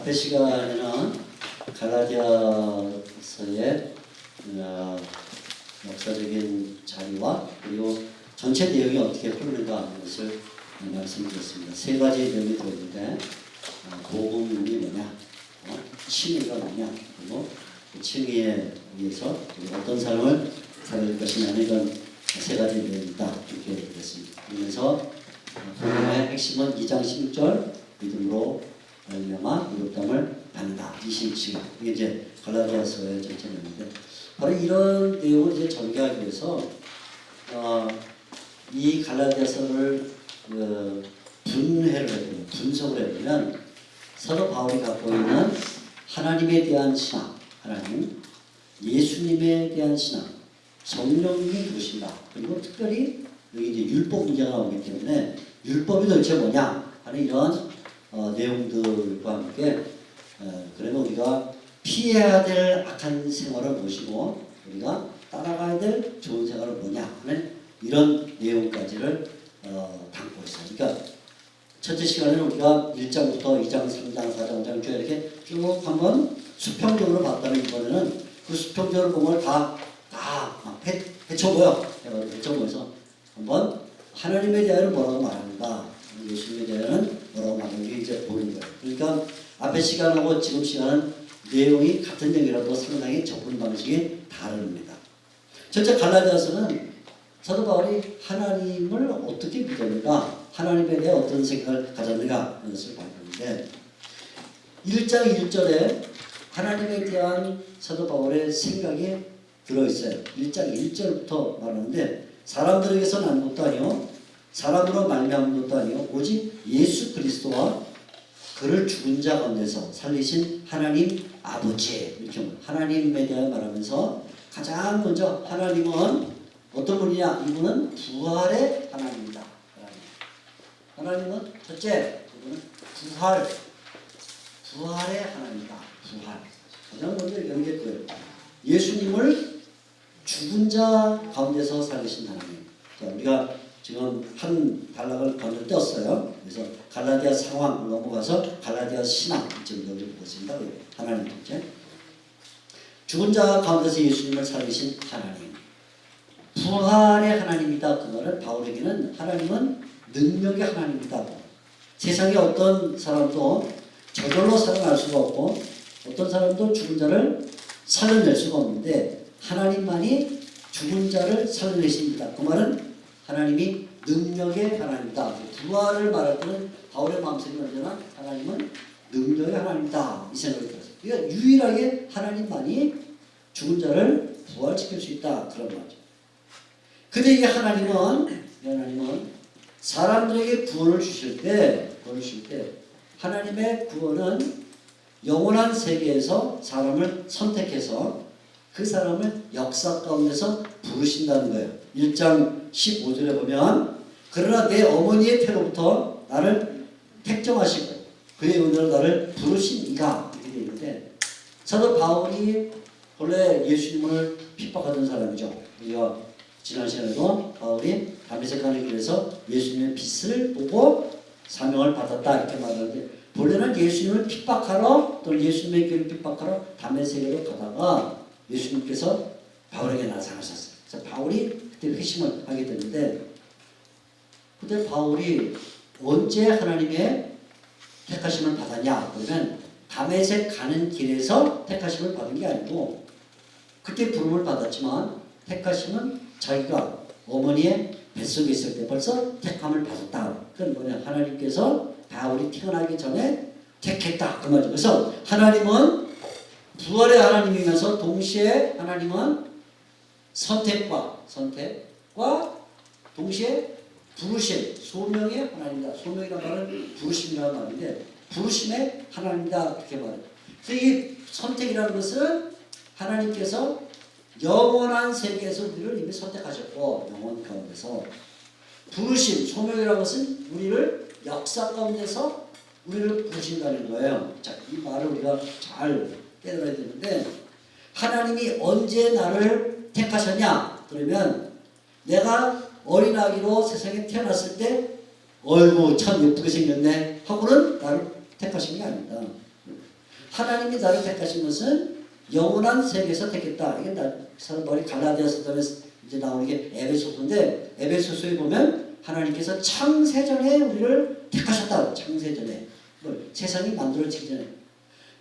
앞에 시간에는 갈라디아서의 역사적인 자리와 그리고 전체 내용이 어떻게 흐르는가 하는 것을 말씀드렸습니다. 세 가지 내용이 들어있는데 복음이 뭐냐, 칭의가 뭐냐, 그리고 그 칭의에 의해서 어떤 삶을 살릴 것이냐는 이런 세 가지 내용이다 이렇게 되겠습니다. 그래서 복음의 핵심은 2장 16절 믿음으로 말미암아 의롭다함을 받는다. 27. 이게 이제 갈라디아서의 전체 내용인데 바로 이런 내용을 이제 전개하기 위해서 이 갈라디아서를 분해를 해보면, 분석을 해보면 사도 바울이 갖고 있는 하나님에 대한 신앙, 하나님, 예수님에 대한 신앙, 성령님이 누구신가, 그리고 특별히 여기 이제 율법 문제가 나오기 때문에 율법이 도대체 뭐냐 하는 이런 내용들과 함께 그러면 우리가 피해야 될 악한 생활을 무엇이고 우리가 따라가야 될 좋은 생활은 뭐냐 하는 이런 내용까지를 담고 있어요. 그러니까 첫째 시간에는 우리가 1장부터 2장, 3장, 4장, 5장 쭉 이렇게 쭉 한번 수평적으로 봤다면 이번에는 그 수평적으로 본 걸 다 헤쳐보여. 헤쳐보여서 한번 하나님에 대하여는 뭐라고 말하는가, 예수님에 대하여는 뭐라고 말하는 게 이제 보는 거예요. 그러니까 앞에 시간하고 지금 시간은 내용이 같은 내용이라도 상당히 접근 방식이 다릅니다. 첫째 갈라디아서는 사도 바울이 하나님을 어떻게 믿었는가, 하나님에 대해 어떤 생각을 가졌는가 하는 것을 밝히는데 1장 1절에 하나님에 대한 사도 바울의 생각이 들어있어요. 1장 1절부터 말하는데 사람들에게서 난 것도 아니요 사람으로 말미암은 것도 아니요 오직 예수 그리스도와 그를 죽은 자 가운데서 살리신 하나님 아버지, 이렇게 하나님에 대해 말하면서 가장 먼저 하나님은 어떤 분이냐, 이분은 부활의 하나님이다. 하나님은 첫째, 이분은 부활의 하나님이다. 부활. 가장 먼저 연결돼요. 예수님을 죽은 자 가운데서 살리신 하나님. 자, 우리가 지금 한 단락을 건너뛰었어요. 그래서 갈라디아 상황을 넘어가서 갈라디아 신앙 지금 여기 보겠습니다. 하나님 첫째. 죽은 자 가운데서 예수님을 살리신 하나님. 부활의 하나님이다. 그 말은 바울에게는 하나님은 능력의 하나님이다. 세상에 어떤 사람도 저절로 살아날 수가 없고 어떤 사람도 죽은 자를 살려낼 수가 없는데 하나님만이 죽은 자를 살려내십니다. 그 말은 하나님이 능력의 하나님이다. 부활을 말할 때는 바울의 마음속에 언제나 하나님은 능력의 하나님이다. 이 생각이 들었어요. 그러니까 유일하게 하나님만이 죽은 자를 부활시킬 수 있다. 그런 말이죠. 근데 이 하나님은 사람들에게 구원을 주실 때 하나님의 구원은 영원한 세계에서 사람을 선택해서 그 사람을 역사 가운데서 부르신다는 거예요. 1장 15절에 보면 그러나 내 어머니의 태로부터 나를 택정하시고 그의 은혜로 나를 부르신 이가, 이렇게 되어 있는데 사도 바울이 본래 예수님을 핍박하던 사람이죠. 우리가 지난 시간에도 바울이 다메섹 가는 길에서 예수님의 빛을 보고 사명을 받았다 이렇게 말하는데 본래는 예수님을 핍박하러 또는 예수님의 길을 핍박하러 다메섹으로 가다가 예수님께서 바울에게 나타나셨어요. 그래서 바울이 그때 회심을 하게 됐는데 그때 바울이 언제 하나님의 택하심을 받았냐 그러면 다메섹 가는 길에서 택하심을 받은 게 아니고 그때 부름을 받았지만 택하심은 자기가 어머니의 뱃속에 있을 때 벌써 택함을 받았다. 그건 뭐냐, 하나님께서 바울이 태어나기 전에 택했다 그 말이죠. 그래서 하나님은 부활의 하나님이면서 동시에 하나님은 선택과 동시에 부르심, 소명의 하나님이다. 소명이라는 말은 부르심이라는 말인데 부르심의 하나님이다 그렇게 말해요. 그래서 이 선택이라는 것은 하나님께서 영원한 세계에서 우리를 이미 선택하셨고 영원 가운데서 부르심, 소명이라는 것은 우리를 역사 가운데서 우리를 부르신다는 거예요. 자, 이 말을 우리가 잘 깨달아야 되는데 하나님이 언제 나를 택하셨냐? 그러면 내가 어린아기로 세상에 태어났을 때 어이구 참 예쁘게 생겼네 하고는 나를 택하신 게 아닙니다. 하나님이 나를 택하신 것은 영원한 세계에서 택했다. 이게 머리 갈라디아서에 이제 나오는 게 에베소서인데, 에베소서에 보면 하나님께서 창세전에 우리를 택하셨다. 창세전에. 세상이 만들어지기 전에.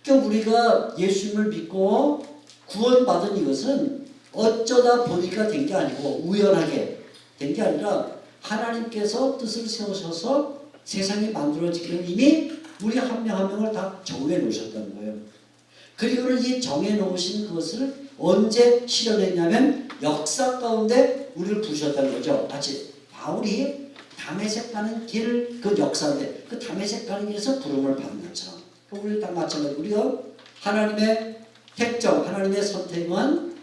그러니까 우리가 예수님을 믿고 구원받은 이것은 어쩌다 보니까 된 게 아니고 우연하게 된 게 아니라 하나님께서 뜻을 세우셔서 세상이 만들어지기 전에 이미 우리 한 명 한 명을 다 정해 놓으셨다는 거예요. 그리고는 이 정해 놓으신 그것을 언제 실현했냐면 역사 가운데 우리를 부르셨다는 거죠. 마치 바울이 다메섹 가는 길, 그 역사인데 그 다메섹 가는 길에서 부름을 받는 것처럼 우리 딱 마찬가지로 우리가 하나님의 택정, 하나님의 선택은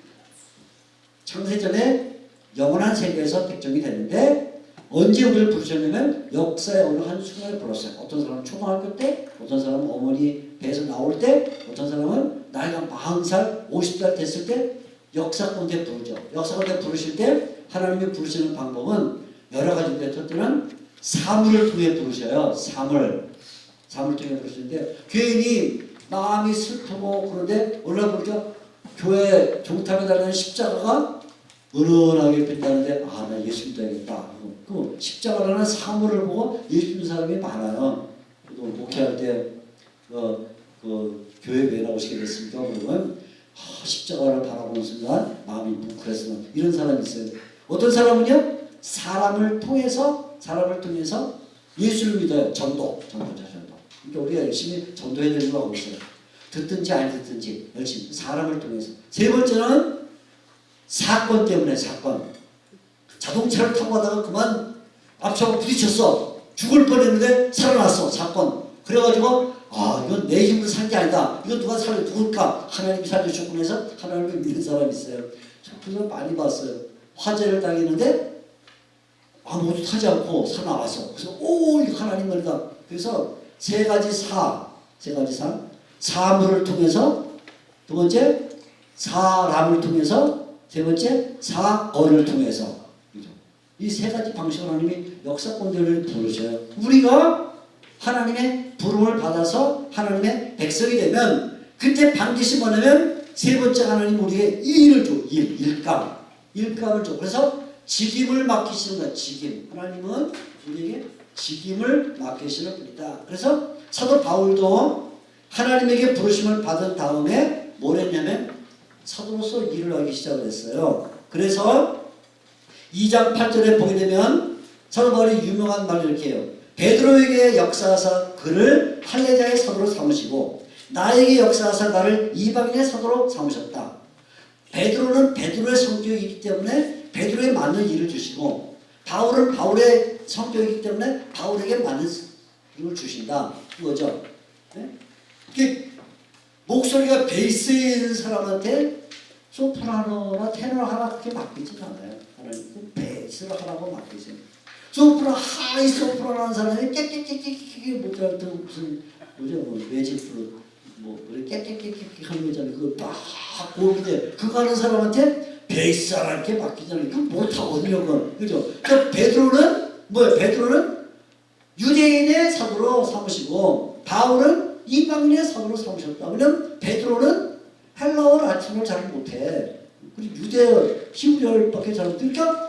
창세전에 영원한 세계에서 택정이 됐는데 언제 우리를 부르셨냐면 역사의 어느 한순간에 불렀어요. 어떤 사람은 초등학교 때, 어떤 사람은 어머니 배에서 나올 때, 어떤 사람은 나이가 40살, 50살 됐을 때 역사 가운데 부르죠. 역사 가운데 부르실 때 하나님이 부르시는 방법은 여러 가지인데 첫째는 사물을 통해 부르셔요. 사물 통해 부르시는데 괜히 마음이 슬프고 그런데 올라보니까 교회 종탑에 달리는 십자가가 은은하게 빛나는데 아, 나 예수 믿어야겠다. 그 십자가라는 사물을 보고 예수 믿는 사람이 많아요. 또 목회할 때 그 교회 왜 나오시게 됐습니까? 그러면 십자가를 바라보는 순간 마음이 뭉클했으면 이런 사람이 있어요. 어떤 사람은요 사람을 통해서 예수를 믿어요. 전도. 그러니까 우리가 열심히 전도해야 되는 거 하고 있어요. 듣든지 안 듣든지 열심히 사람을 통해서. 세 번째는 사건 때문에 사건. 자동차를 타고 가다가 그만 앞차고 부딪혔어. 죽을 뻔했는데 살아났어. 사건. 그래가지고 아 이건 내 힘으로 산 게 아니다. 이건 누가 누굴까? 하나님이 살려주셨구나 해서 하나님을 믿는 사람이 있어요. 그래서 많이 봤어요. 화재를 당했는데 아무것도 타지 않고 살아나왔어. 그래서 오 이거 하나님 말이다. 그래서 세 가지 사. 사물을 통해서, 두 번째 사람을 통해서, 세 번째 사건을 통해서. 이 세 가지 방식으로 하나님이 역사 가운데를 부르셔요. 우리가 하나님의 부름을 받아서 하나님의 백성이 되면 그때 반드시 뭐냐면 세 번째 하나님 우리에게 일을 줘. 일감을 줘. 그래서 직임을 맡기시는 거야. 직임. 하나님은 우리에게 직임을 맡기시는 분이다. 그래서 사도 바울도 하나님에게 부르심을 받은 다음에 뭘 했냐면 사도로서 일을 하기 시작을 했어요. 그래서 2장 8절에 보게 되면 사도 바울이 유명한 말을 이렇게 해요. 베드로에게 역사하사 그를 할례자의 사도로 삼으시고 나에게 역사하사 나를 이방인의 사도로 삼으셨다. 베드로는 베드로의 성격이기 때문에 베드로에 맞는 일을 주시고 바울은 바울의 성격이기 때문에 바울에게 맞는 일을 주신다. 이거죠. 네? 목소리가 베이스에 있는 사람한테 소프라노나 테너 하나 그렇게 맡기진 않아요. 하나님 베이스를 하라고 맡기세요. 하이 소프라노 하는 사람이 깨깨깨깨깨 못하는 무슨 외지프로 깨깨깨깨 하는 거잖아요. 그거 막 고음인데 그거 하는 사람한테 베이스 하나 이렇게 맡기잖아요. 그거 못하거든요. 그건. 그죠? 그러니까 베드로는 뭐예요? 베드로는 유대인의 사도로 삼으시고 바울은 이방인의 사도로 삼으셨다. 왜냐면 베드로는 헬라어 라틴어를 잘 못해. 그리고 유대어 히브리어밖에 잘 못해. 그러니까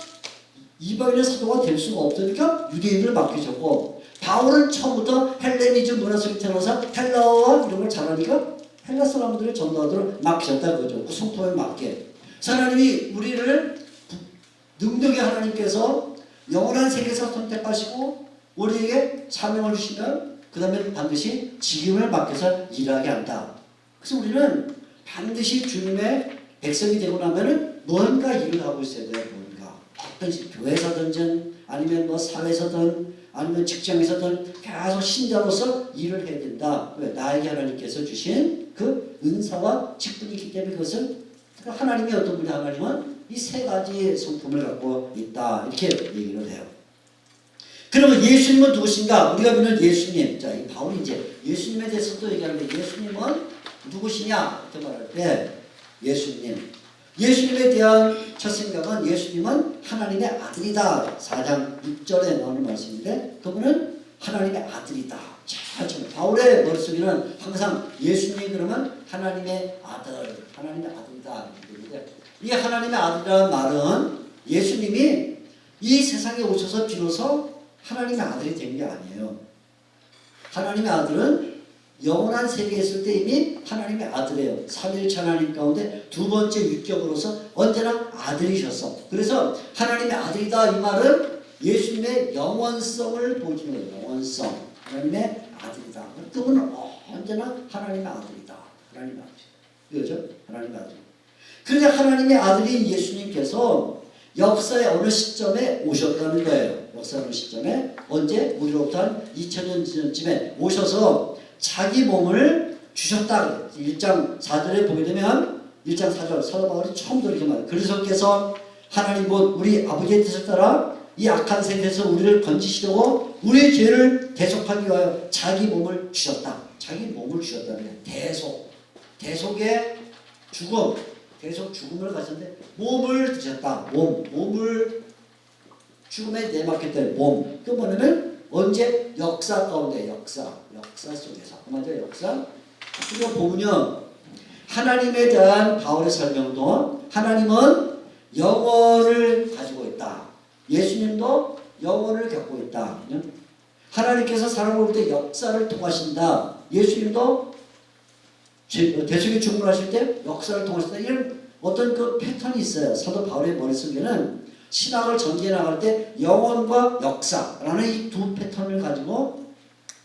이방인의 사도가 될 수가 없으니까 유대인을 맡기셨고 바울은 처음부터 헬레니즘 문화 속에 태어나서 헬라어와 이런 걸 잘하니까 헬라 사람들을 전도하도록 맡기셨다 그거죠. 그 성품에 맞게. 하나님이 우리를 능력의 하나님께서 영원한 세계에서 선택하시고 우리에게 사명을 주시면 그 다음에 반드시 직임을 맡겨서 일하게 한다. 그래서 우리는 반드시 주님의 백성이 되고 나면은 뭔가 일을 하고 있어야 돼요. 뭔가 어떤 교회에서든지 아니면 뭐 사회에서든 아니면 직장에서든 계속 신자로서 일을 해야 된다. 왜? 나에게 하나님께서 주신 그 은사와 직분이 있기 때문에 그것을 하나님이 어떤 분이 하나님은 이 세 가지 성품을 갖고 있다. 이렇게 얘기를 해요. 그러면 예수님은 누구신가? 우리가 믿는 예수님. 자, 이 바울이 이제 예수님에 대해서도 얘기하는데 예수님은 누구시냐? 이렇게 말할 때 예수님. 예수님에 대한 첫 생각은 예수님은 하나님의 아들이다. 4장 6절에 나오는 말씀인데 그분은 하나님의 아들이다. 천천히. 바울의 머릿속에는 항상 예수님 그러면 하나님의 아들, 하나님의 아들이다. 이 하나님의 아들이라는 말은 예수님이 이 세상에 오셔서 비로소 하나님의 아들이 된 게 아니에요. 하나님의 아들은 영원한 세계에 있을 때 이미 하나님의 아들이에요. 삼일체 하나님 가운데 두 번째 유격으로서 언제나 아들이셨어. 그래서 하나님의 아들이다 이 말은 예수님의 영원성을 보여주는 거예요. 영원성. 하나님의 아들이다. 그분은 언제나 하나님의 아들이다. 하나님의 아들. 그죠? 하나님의 아들. 그런데 하나님의 아들인 예수님께서 역사의 어느 시점에 오셨다는 거예요. 역사의 어느 시점에 언제? 우리로부터 한 2000년 전쯤에 오셔서 자기 몸을 주셨다. 1장 4절에 보게 되면 1장 4절 사도 바울이 처음부터 이렇게 말해요. 그리스도께서 하나님 곧 우리 아버지의 뜻을 따라 이 악한 세대에서 우리를 건지시려고 우리의 죄를 대속하기 위하여 자기 몸을 주셨다. 자기 몸을 주셨다는 거예요. 대속. 대속의 죽음. 대속 죽음을 가졌는데 몸을 드셨다. 몸을 죽음에 내맡겼다. 몸. 그 뭐냐면 언제? 역사 가운데 역사 속에서. 맞아요. 역사. 이거 보면요. 하나님에 대한 바울의 설명도 하나님은 영원을 가지고 있다. 예수님도 영원을 갖고 있다. 하나님께서 사람을 볼 때 역사를 통하신다. 예수님도 대속의 죽음을 하실 때 역사를 통하신다. 이런 어떤 그 패턴이 있어요. 사도 바울의 머릿속에는 신학을 전개해 나갈 때 영원과 역사라는 이 두 패턴을 가지고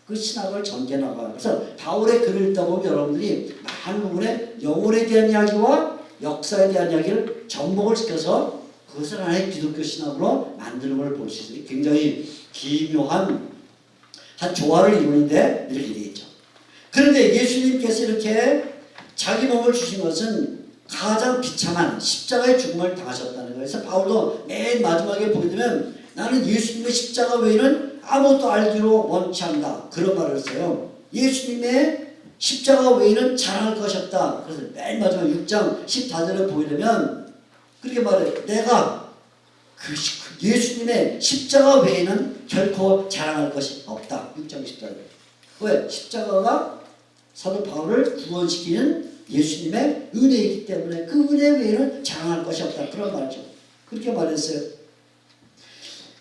그 신학을 전개해 나가요. 그래서 바울의 글을 읽다 보면 여러분들이 많은 부분에 영혼에 대한 이야기와 역사에 대한 이야기를 접목을 시켜서 그것을 하나의 기독교 신학으로 만드는 걸 볼 수 있어요. 굉장히 기묘한 한 조화를 이루는데 이렇게 되어 있죠. 그런데 예수님께서 이렇게 자기 몸을 주신 것은 가장 비참한 십자가의 죽음을 당하셨다는 거예요. 그래서 바울도 맨 마지막에 보게 되면 나는 예수님의 십자가 외에는 아무것도 알기로 원치 않다. 그런 말을 했어요. 예수님의 십자가 외에는 자랑할 것이 없다. 그래서 맨 마지막 6장 14절에 보게 되면 그렇게 말해요. 내가 그 예수님의 십자가 외에는 결코 자랑할 것이 없다. 6장 14절. 왜? 십자가가 사도 바울을 구원시키는 예수님의 은혜이기 때문에 그 은혜 외에는 자랑할 것이 없다. 그런 말이죠. 그렇게 말했어요.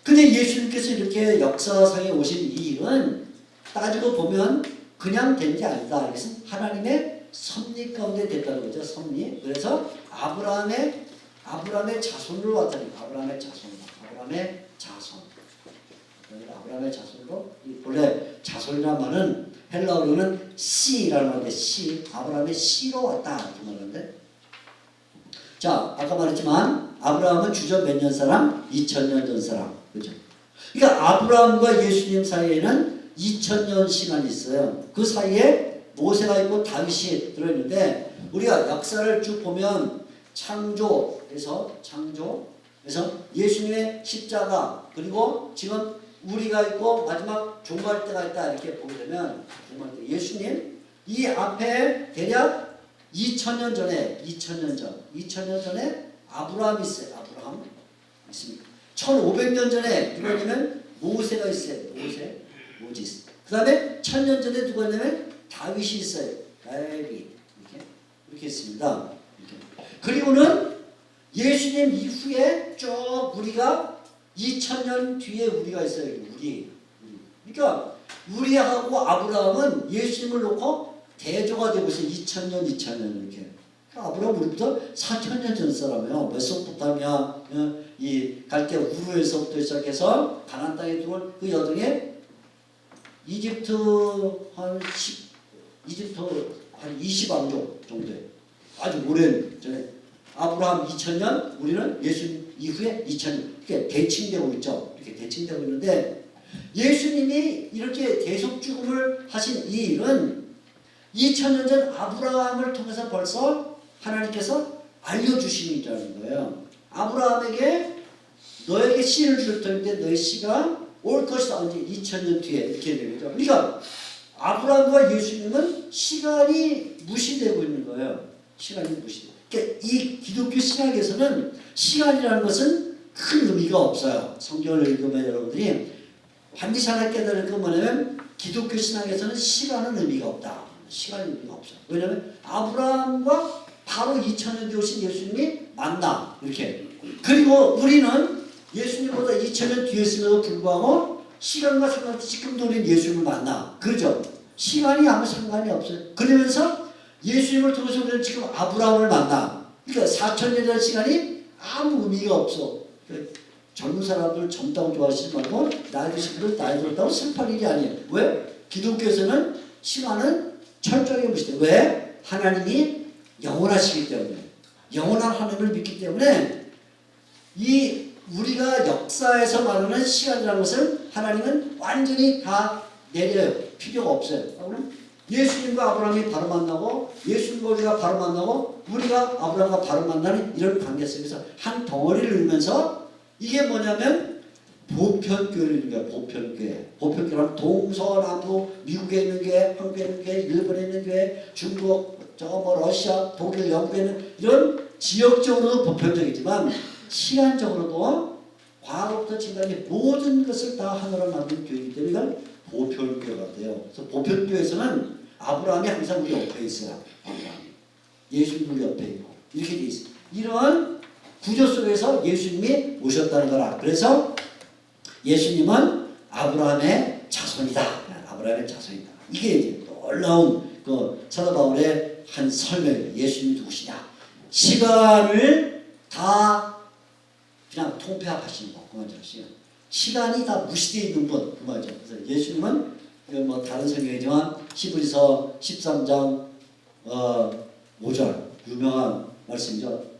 근데 예수님께서 이렇게 역사상에 오신 이 일은 따지고 보면 그냥 된 게 아니다. 그래서 하나님의 섭리 가운데 됐다는 거죠. 섭리. 그래서 아브라함의 자손으로 왔다니. 아브라함의 자손으로. 원래 자손이라는 말은 헬라어로는 씨라는 말인데 씨. 아브라함의 씨로 왔다. 이렇게 말하는데. 자, 아까 말했지만 아브라함은 주전 몇 년 사람? 2000년 전 사람. 그죠? 그러니까 아브라함과 예수님 사이에는 2000년 시간이 있어요. 그 사이에 모세가 있고 다윗이 들어있는데 우리가 역사를 쭉 보면 창조에서 예수님의 십자가 그리고 지금 우리가 있고 마지막 종말 때가 있다 이렇게 보게 되면 종말 때 예수님 이 앞에 대략 2000년 전에 아브라함이 있어요. 아브라함 있습니다. 1500년 전에 누가 있냐면 모세가 있어요. 모지스. 그 다음에 1000년 전에 누가 있냐면 다윗이 있어요. 다윗. 이렇게 있습니다. 그리고는 예수님 이후에 쭉 우리가 2000년 뒤에 우리가 있어요. 우리. 그러니까 우리하고 아브라함은 예수님을 놓고 대조가 되고 있어요. 2000년 이렇게. 아브라함 우리부터 4000년 전 사람이에요. 메소포타미아 이 갈대 우르에서부터 시작해서 가나안 땅에 들어온 그 여정에 이집트 한 20왕조 정도에 아주 오랜 전에 아브라함 2000년 우리는 예수님 이후에 2000년 이렇게 대칭되고 있죠. 이렇게 대칭되고 있는데 예수님이 이렇게 대속 죽음을 하신 이 일은 2000년 전 아브라함을 통해서 벌써 하나님께서 알려주신 일이라는 거예요. 아브라함에게 너에게 씨를 줄 터인데 너의 씨가 올 것이다. 언제 2000년 뒤에 이렇게 되겠죠. 그러니까 아브라함과 예수님은 시간이 무시되고 있는 거예요. 시간이 무시되고. 그러니까 이 기독교 신학에서는 시간이라는 것은 큰 의미가 없어요. 성경을 읽으면 여러분들이 반드시 하나 깨달을 건 뭐냐면 기독교 신학에서는 시간은 의미가 없다. 시간이 의미가 없어. 왜냐하면 아브라함과 바로 2000년 뒤 오신 예수님이 만나 이렇게. 그리고 우리는 예수님보다 2000년 뒤에 있음에도 불구하고 시간과 상관없이 지금도 우리는 예수님을 만나. 그죠? 시간이 아무 상관이 없어요. 그러면서 예수님을 통해서 우리는 지금 아브라함을 만나. 그러니까 4000년이라는 시간이 아무 의미가 없어. 젊은 사람들 젊다고 좋아하시지 말고 나이 드신 분들 나이 들었다고 슬퍼할 일이 아니에요. 왜? 기독교에서는 시간은 철저하게 무시돼요. 왜? 하나님이 영원하시기 때문에. 영원한 하나님을 믿기 때문에 이 우리가 역사에서 말하는 시간이라는 것은 하나님은 완전히 다 내려요. 필요가 없어요. 예수님과 아브라함이 바로 만나고 예수님과 우리가 바로 만나고 우리가 아브라함과 바로 만나는 이런 관계 속에서 한 덩어리를 이루면서 이게 뭐냐면 보편교회인 거야. 보편교회. 보편교회는 동서남북, 미국에 있는 교회, 한국에 있는 교회, 일본에 있는 교회, 중국, 러시아, 독일, 영국에 있는 이런 지역적으로도 보편적이지만 시간적으로도 과거부터 지금까지 모든 것을 다 하나로 만든 교회이기 때문에 이건 보편교회가 돼요. 그래서 보편교회에서는 아브라함이 항상 우리 옆에 있어요. 아브라함이. 예수님 우리 옆에 있고 이렇게 돼 있어요. 이런 구조 속에서 예수님이 오셨다는 거라. 그래서 예수님은 아브라함의 자손이다. 아브라함의 자손이다. 이게 이제 놀라운 그 사도 바울의 한 설명이에요. 예수님이 누구시냐. 시간을 다 그냥 통폐합하시는 거. 그 말이죠. 시간이 다 무시되어 있는 분. 그 말이죠. 그래서 예수님은 뭐 다른 성경이지만 히브리서 13장 5절 유명한 말씀이죠.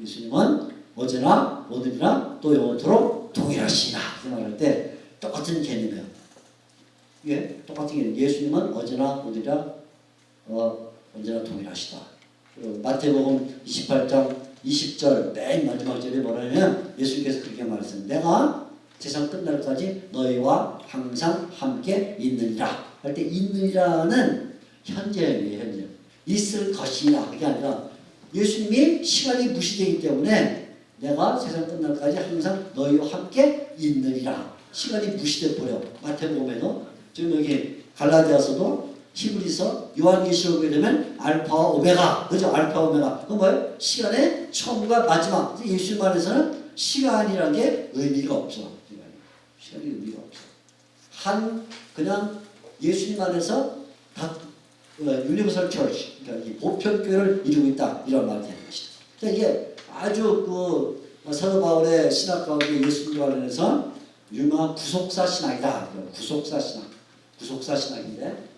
예수님은 어제나 오늘이나 또 영원토록 동일하시나 그 말할 때 똑같은 개념이에요. 예, 똑같은 개념. 예수님은 어제나 오늘이나 언제나 동일하시다. 마태복음 28장 20절 맨 마지막 절에 뭐라냐면 예수님께서 그렇게 말했습니다. 내가 세상 끝날까지 너희와 항상 함께 있느니라. 할 때 있느니라는 현재예요. 현재. 있을 것이냐 그게 아니라 예수님이 시간이 무시되기 때문에 내가 세상 끝날까지 항상 너희와 함께 있느니라. 시간이 무시돼 버려. 마태복음에도 지금 여기 갈라디아서도 히브리서 요한계시록에 되면 알파와 오메가 그죠? 알파 오메가 그건 뭐예요? 시간의 처음과 마지막. 예수님 안에서는 시간이라는 게 의미가 없어. 시간이 의미가 없어. 그냥 예수님 안에서 다 유니버설 처치, 그러니까 이 보편교회를 이루고 있다 이런 말이 되는 것이죠. 그러니까 이게 아주 사도 바울의 신학 가운데 예수님과 관련해서 유명한 구속사 신학이다. 구속사 신학, 구속사 신학인데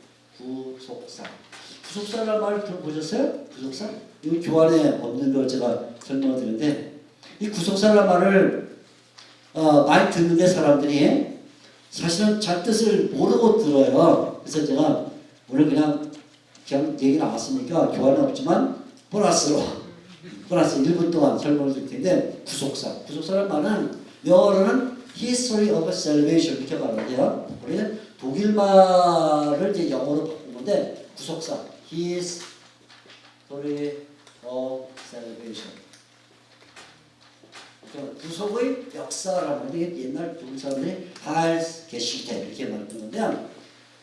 구속사라는 말을 들어보셨어요? 구속사? 이 교환에 없는 걸 제가 설명을 드리는데 이 구속사라는 말을 많이 듣는데 사람들이 사실은 잘 뜻을 모르고 들어요. 그래서 제가 오늘 그냥 얘기 나왔으니까 교환은 없지만 보너스로 1분 동안 설명을 드릴 텐데 구속사라는 말은 영어로는 History of Salvation 이렇게 말하는데요. 우리는 독일말을 이제 영어로 바꾼 건데 구속사 History of Salvation 구속의 역사라는 게 옛날 독일 사람들이 할스 게시테 이렇게 말했던 건데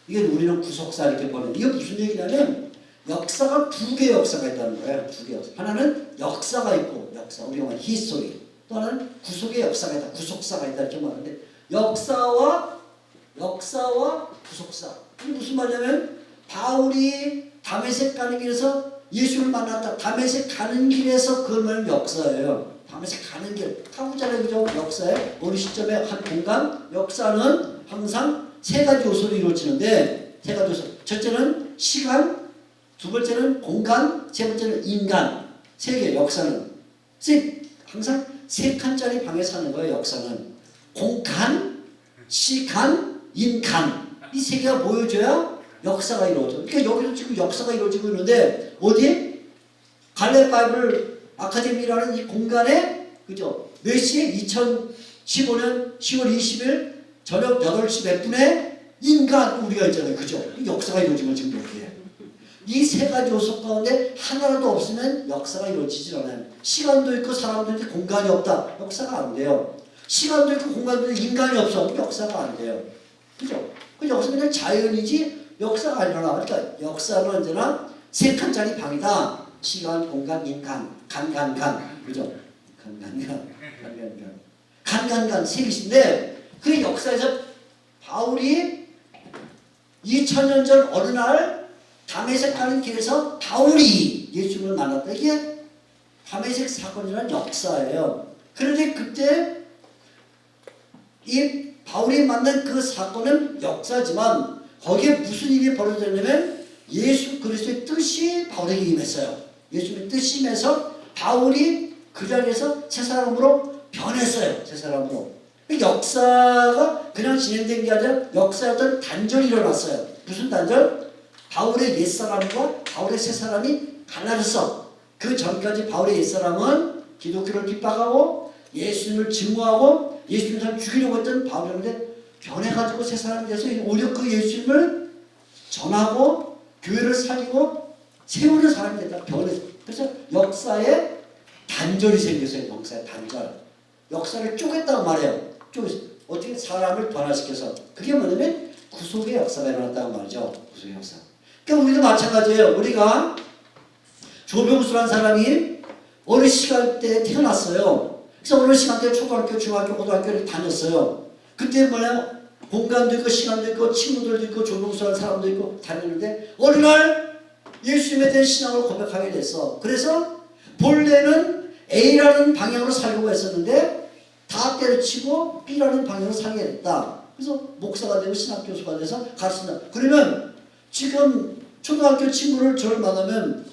이게 우리는 구속사 이렇게 보는 이게 무슨 얘기냐면 역사가 두 개의 역사가 있다는 거예요. 두 개의 역사. 하나는 역사가 있고 역사 우리가 말하는 히스토리 또 하나는 구속의 역사가 있다. 구속사가 있다 이렇게 말하는데 역사와 구속사 이게 무슨 말이냐면 바울이 다메섹 가는 길에서 예수를 만났다. 다메섹 가는 길에서 그걸 말하는 역사예요. 다메섹 가는 길 타고자는 그죠? 역사의 어느 시점에 한 공간 역사는 항상 세 가지 요소로 이루어지는데 세 가지 요소. 첫째는 시간, 두 번째는 공간, 세 번째는 인간. 세 개 역사는 항상 세 칸짜리 방에 사는 거예요. 역사는 공간, 시간, 인간 이 세 개가 모여져야 역사가 이루어져. 그러니까 여기도 지금 역사가 이루어지고 있는데 어디? 갈렙 바이블 아카데미라는 이 공간에 그죠? 몇 시에 2015년 10월 20일 저녁 8시 몇 분에 인간 우리가 있잖아요. 그죠? 역사가 이루어지면 지금 여기에. 이 세 가지 요소 가운데 하나라도 없으면 역사가 이루어지질 않아요. 시간도 있고 사람도 있고 공간이 없다. 역사가 안 돼요. 시간도 있고 공간도 있고 인간이 없어. 역사가 안 돼요. 그죠? 그 역사는 그냥 자연이지 역사가 안 일어나. 그러니까 역사는 언제나 세 칸짜리 방이다. 시간, 공간, 인간, 간. 그죠? 간 세 개인데 그 역사에서 바울이 2000년 전 어느 날 다메섹 가는 길에서 바울이 예수님을 만났다. 이게 다메섹 사건이라는 역사예요. 그런데 그때 이 바울이 만난 그 사건은 역사지만 거기에 무슨 일이 벌어졌냐면 예수 그리스도의 뜻이 바울에게 임했어요. 예수님의 뜻이 임해서 바울이 그 자리에서 새 사람으로 변했어요. 새 사람으로. 역사가 그냥 진행된 게 아니라 역사의 어떤 단절이 일어났어요. 무슨 단절? 바울의 옛사람과 바울의 새사람이 갈라졌어. 그 전까지 바울의 옛사람은 기독교를 핍박하고 예수님을 증오하고 예수님을 죽이려고 했던 바울이었는데 변해가지고 새사람이 돼서 오히려 그 예수님을 전하고 교회를 살리고 세우는 사람이 됐다. 변해서. 그래서 역사에 단절이 생겼어요. 역사의 단절. 역사를 쪼갰다고 말해요. 어떻게 사람을 변화시켜서. 그게 뭐냐면 구속의 역사가 일어났다고 말이죠. 구속의 역사. 그러니까 우리도 마찬가지예요. 우리가 조병수라는 사람이 어느 시간대에 태어났어요. 그래서 어느 시간대에 초등학교, 중학교, 고등학교를 다녔어요. 그때 뭐냐? 공간도 있고 시간도 있고 친구들도 있고 조병수라는 사람도 있고 다녔는데 어느 날 예수님에 대한 신앙을 고백하게 됐어. 그래서 본래는 A라는 방향으로 살려고 했었는데 다 때려치고 B라는 방향으로 살게 됐다. 그래서 목사가 되고 신학교수가 돼서 가르친다. 그러면 지금 초등학교 친구를 저를 만나면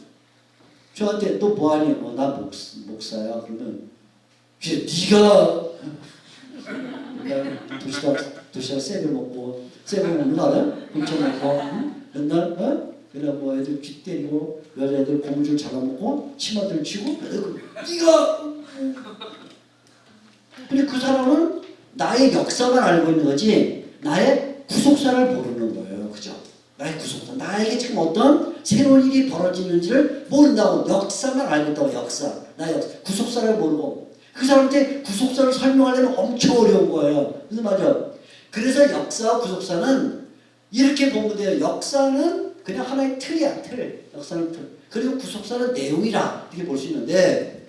저한테 너 뭐하니? 나 목사야. 그러면 네가 도시락 쌤을 먹고 쌤을 먹는 알아? 훔쳐먹고 맨날 그래 뭐 애들 귀 때리고 여자애들 고무줄 잡아먹고 치마들 치고 네가 근데 그 사람은 나의 역사만 알고 있는 거지 나의 구속사를 모르는 거예요. 그죠? 나의 구속사. 나에게 지금 어떤 새로운 일이 벌어지는지를 모른다고. 역사만 알고 있다고. 역사. 나의 역사. 구속사를 모르고. 그 사람한테 구속사를 설명하려면 엄청 어려운 거예요. 무슨 말이야? 그래서 역사와 구속사는 이렇게 보면 돼요. 역사는 그냥 하나의 틀이야. 틀. 역사는 틀. 그리고 구속사는 내용이라 이렇게 볼 수 있는데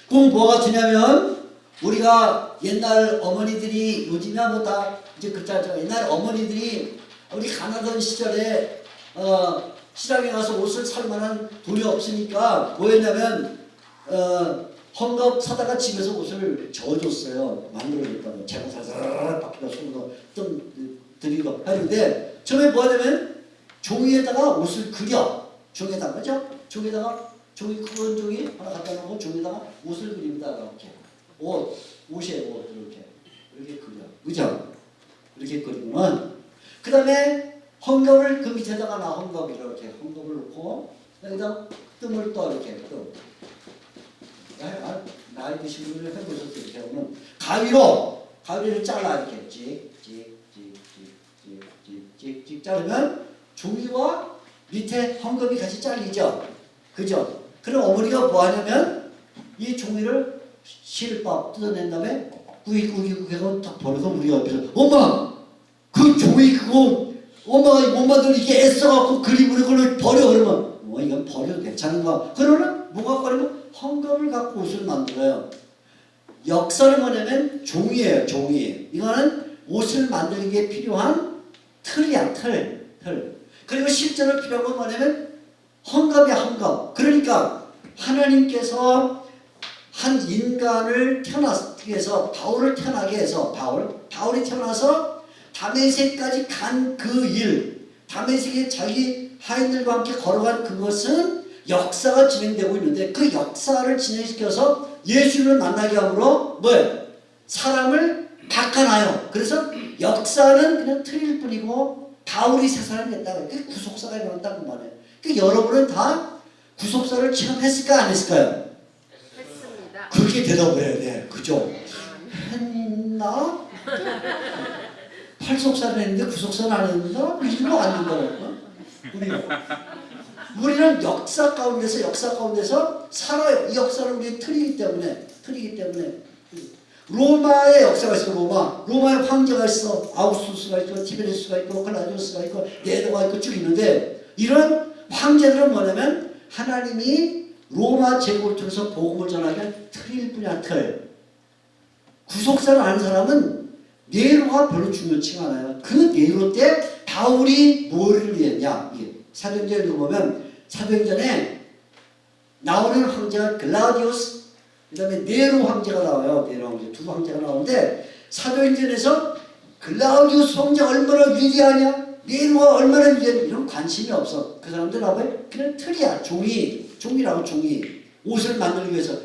꼭 뭐가 되냐면 우리가 옛날 어머니들이 요즘이야 뭐 다 이제 그렇잖아요. 옛날 어머니들이 우리 가난한 시절에 시장에 가서 옷을 살 만한 돈이 없으니까 뭐였냐면 헝겊 사다가 집에서 옷을 져줬어요. 만들어줬다고. 재고 살살 바퀴가 손으로 좀 들이고 하는데 처음에 뭐 하냐면 종이에다가 옷을 그려. 종이에다가 그죠? 종이에다가 종이 큰 종이 하나 갖다 놓고 종이에다가 옷을 그립니다. 이렇게. 옷에 옷 이렇게 그려. 그죠? 이렇게 그리면 그 다음에 헝겊을 그 밑에다가 헝겊 이렇게 헝겊을 놓고 여기다 뜸을 떠 이렇게 뜸. 나이 드신 분들 해보셨어요. 이렇게 하면 가위를 잘라 이렇게 찍 자르면 종이와 밑에 헝겊이 같이 잘리죠. 그죠? 그럼 어머니가 뭐 하냐면 이 종이를 실밥 뜯어낸 다음에 꾸깃꾸깃 해서 딱 버려서 우리 옆에서 엄마 그 종이 그거 엄마가 못 만들고 이렇게 애써갖고 그림으로 그걸 버려. 그러면 이건 버려도 괜찮은가? 그러면 뭐가 버리면 헝겊을 갖고 옷을 만들어요. 역사는 뭐냐면 종이에요. 종이. 이거는 옷을 만들기에 필요한 틀이야. 틀. 그리고 실제로 필요한 건 뭐냐면 헝겊이야. 헝겊. 그러니까 하나님께서 한 인간을 태어나게 해서 바울을 태어나게 해서 바울이 태어나서 다메섹까지 간 그 일, 다메섹에 자기 하인들과 함께 걸어간 그것은 역사가 진행되고 있는데 그 역사를 진행시켜서 예수를 만나게 함으로 뭐예요? 사람을 바꿔놔요. 그래서 역사는 그냥 틀일 뿐이고 바울이 새 사람이 됐다. 그게 구속사가 일어났다는 말이에요. 그러니까 여러분은 다 구속사를 체험했을까 안 했을까요? 했습니다. 그렇게 대답을 해야 돼. 그죠? 했나? 팔속사를 했는데 구속사는 안 했나? 이거 안 된다고. 우리는 역사 가운데서 살아요. 이 역사는 우리의 틀이기 때문에. 로마의 역사가 있어. 로마의 황제가 있어. 아우구스투스가 있고 티베리우스가 있고 클라우디우스가 있고 네로가 있고 쭉 있는데 이런 황제들은 뭐냐면 하나님이 로마 제국을 통해서 복음을 전하기 위한 틀일 뿐이야. 틀. 구속사를 아는 사람은 네로가 별로 중요치가 않아요. 그 네로 때 바울이 뭐를 위했냐. 이게 사도행전을 읽어보면 사도행전에 나오는 황제가 글라우디우스, 그 다음에 네로 황제가 나와요. 네로 황제, 두 황제가 나오는데 사도행전에서 글라우디우스 황제가 얼마나 위대하냐, 네로가 얼마나 위대하냐 이런 관심이 없어. 그 사람들 나와요. 그냥 틀이야. 종이라고 종이. 옷을 만들기 위해서.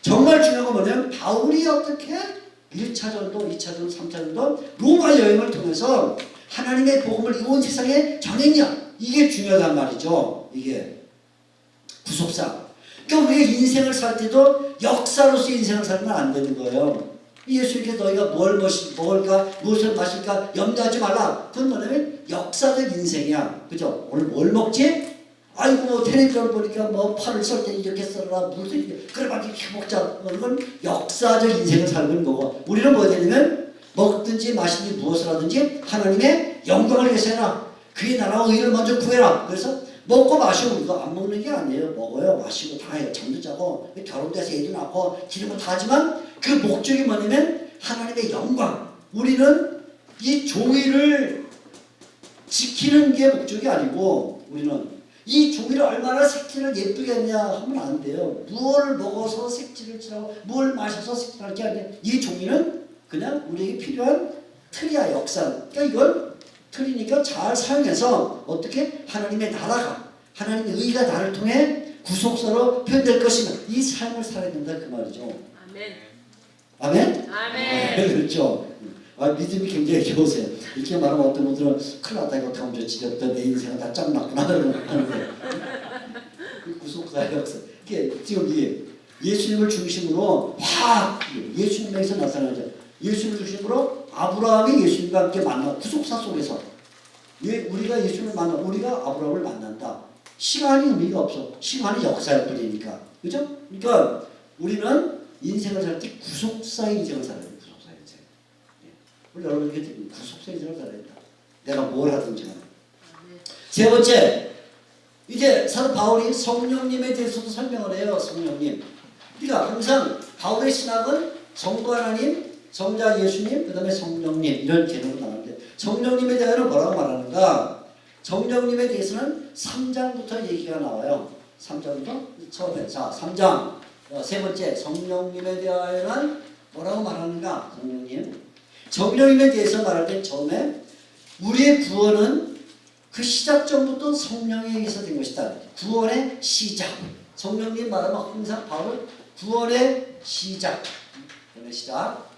정말 중요한 건 뭐냐면 바울이 어떻게 1차전도, 2차전도, 3차전도 로마 여행을 통해서 하나님의 복음을 온 세상에 전했냐. 이게 중요하단 말이죠. 이게 구속사. 그러니까 우리가 인생을 살 때도 역사로서 인생을 살면 안 되는 거예요. 예수님께 너희가 뭘 먹을까, 무엇을 마실까 염려하지 말라. 그건 뭐냐면 역사적 인생이야. 그죠? 오늘 뭘 먹지? 아이고 뭐 텔레비전 보니까 뭐 팔을 썰 때 이렇게 썰어라, 무슨 이렇게 그래 막 이렇게 먹자. 그건 역사적 인생을 살는 거고, 우리는 뭐 되냐면 먹든지 마시든지 무엇을 하든지 하나님의 영광을 위해서 해라. 그의 나라와 의를 먼저 구해라. 그래서 먹고 마시고 이거 안 먹는 게 아니에요. 먹어요, 마시고 다 해요. 잠도 자고 결혼돼서 애도 낳고 기르고 다 하지만 그 목적이 뭐냐면 하나님의 영광. 우리는 이 종이를 지키는 게 목적이 아니고 우리는 이 종이를 얼마나 색칠을 예쁘게 했냐 하면 안 돼요. 무엇을 먹어서 색칠을 칠하고 무엇을 마셔서 색칠할 게 아니에요. 이 종이는 그냥 우리에게 필요한 틀이야, 역사. 그러니까 이걸 틀이니까 잘 사용해서 어떻게 하나님의 나라가, 하나님의 의가 나를 통해 구속사로 표현될 것이며 이 삶을 살아야 된다 그 말이죠. 아멘. 아멘? 아멘. 그렇죠. 믿음이 굉장히 좋으세요. 이렇게 말하면 어떤 분들은 큰일 났다, 이거 다음 주에 지렸다, 내 인생은 다 짱났구나 하는데 구속사의 역사. 이게 지금 이게 예수님을 중심으로 확 예수님에서 나타나죠. 예수님을 중심으로 아브라함이 예수님과 함께 만나 구속사 속에서 우리가 예수님을 만나 우리가 아브라함을 만난다. 시간이 의미가 없어. 시간이 역사일 뿐이니까. 그죠? 그러니까 우리는 인생을 살 때 구속사의 인생을 살아야 돼. 구속사의 인생. 우리 여러분에게 구속사의 인생을 살아야 된다. 내가 뭘 하든지 간에. 세 번째, 이제 사도 바울이 성령님에 대해서도 설명을 해요. 성령님. 그러니까 항상 바울의 신학은 성부 하나님, 성자 예수님, 그 다음에 성령님 이런 개념으로 나오는데 성령님에 대해서는 뭐라고 말하는가? 성령님에 대해서는 3장부터 얘기가 나와요. 3장부터 처음에. 자, 3장. 세 번째, 성령님에 대하여는 뭐라고 말하는가? 성령님에 대해서 말할 때 처음에 우리의 구원은 그 시작점부터 성령에 의해서 된 것이다. 구원의 시작. 성령님 말하면 항상 바울은 구원의 시작. 구원의 시작.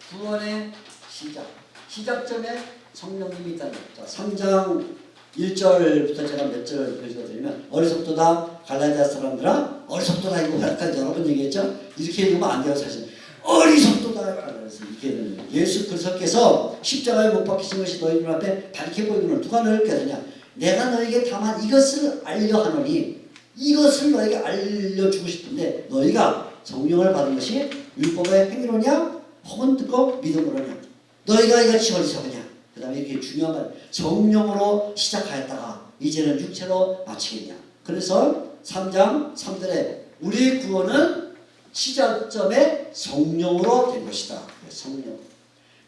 구원의 시작. 시작점에 성령님이 있다는 것. 자, 3장 1절부터 제가 몇 절 읽어드리면 어리석도다 갈라디아 사람들아 어리석도다 이거 약간 여러 번 얘기했죠. 이렇게 읽으면 안 돼요. 사실 어리석도다 그래서 이게 예수 그리스도께서 십자가에 못 박히신 것이 너희 눈앞에 밝게 보이거늘 누가 너희를 깨닫냐. 내가 너에게 다만 이것을 알려 하노니 이것을 너에게 알려주고 싶은데 너희가 성령을 받은 것이 율법의 행위로냐 혹은 듣고 믿음으로냐. 너희가 이같이 어리석으냐. 그 다음에 이렇게 중요한 말 성령으로 시작하였다가 이제는 육체로 마치겠냐. 그래서 3장 3절에 우리의 구원은 시작점에 성령으로 된 것이다. 성령.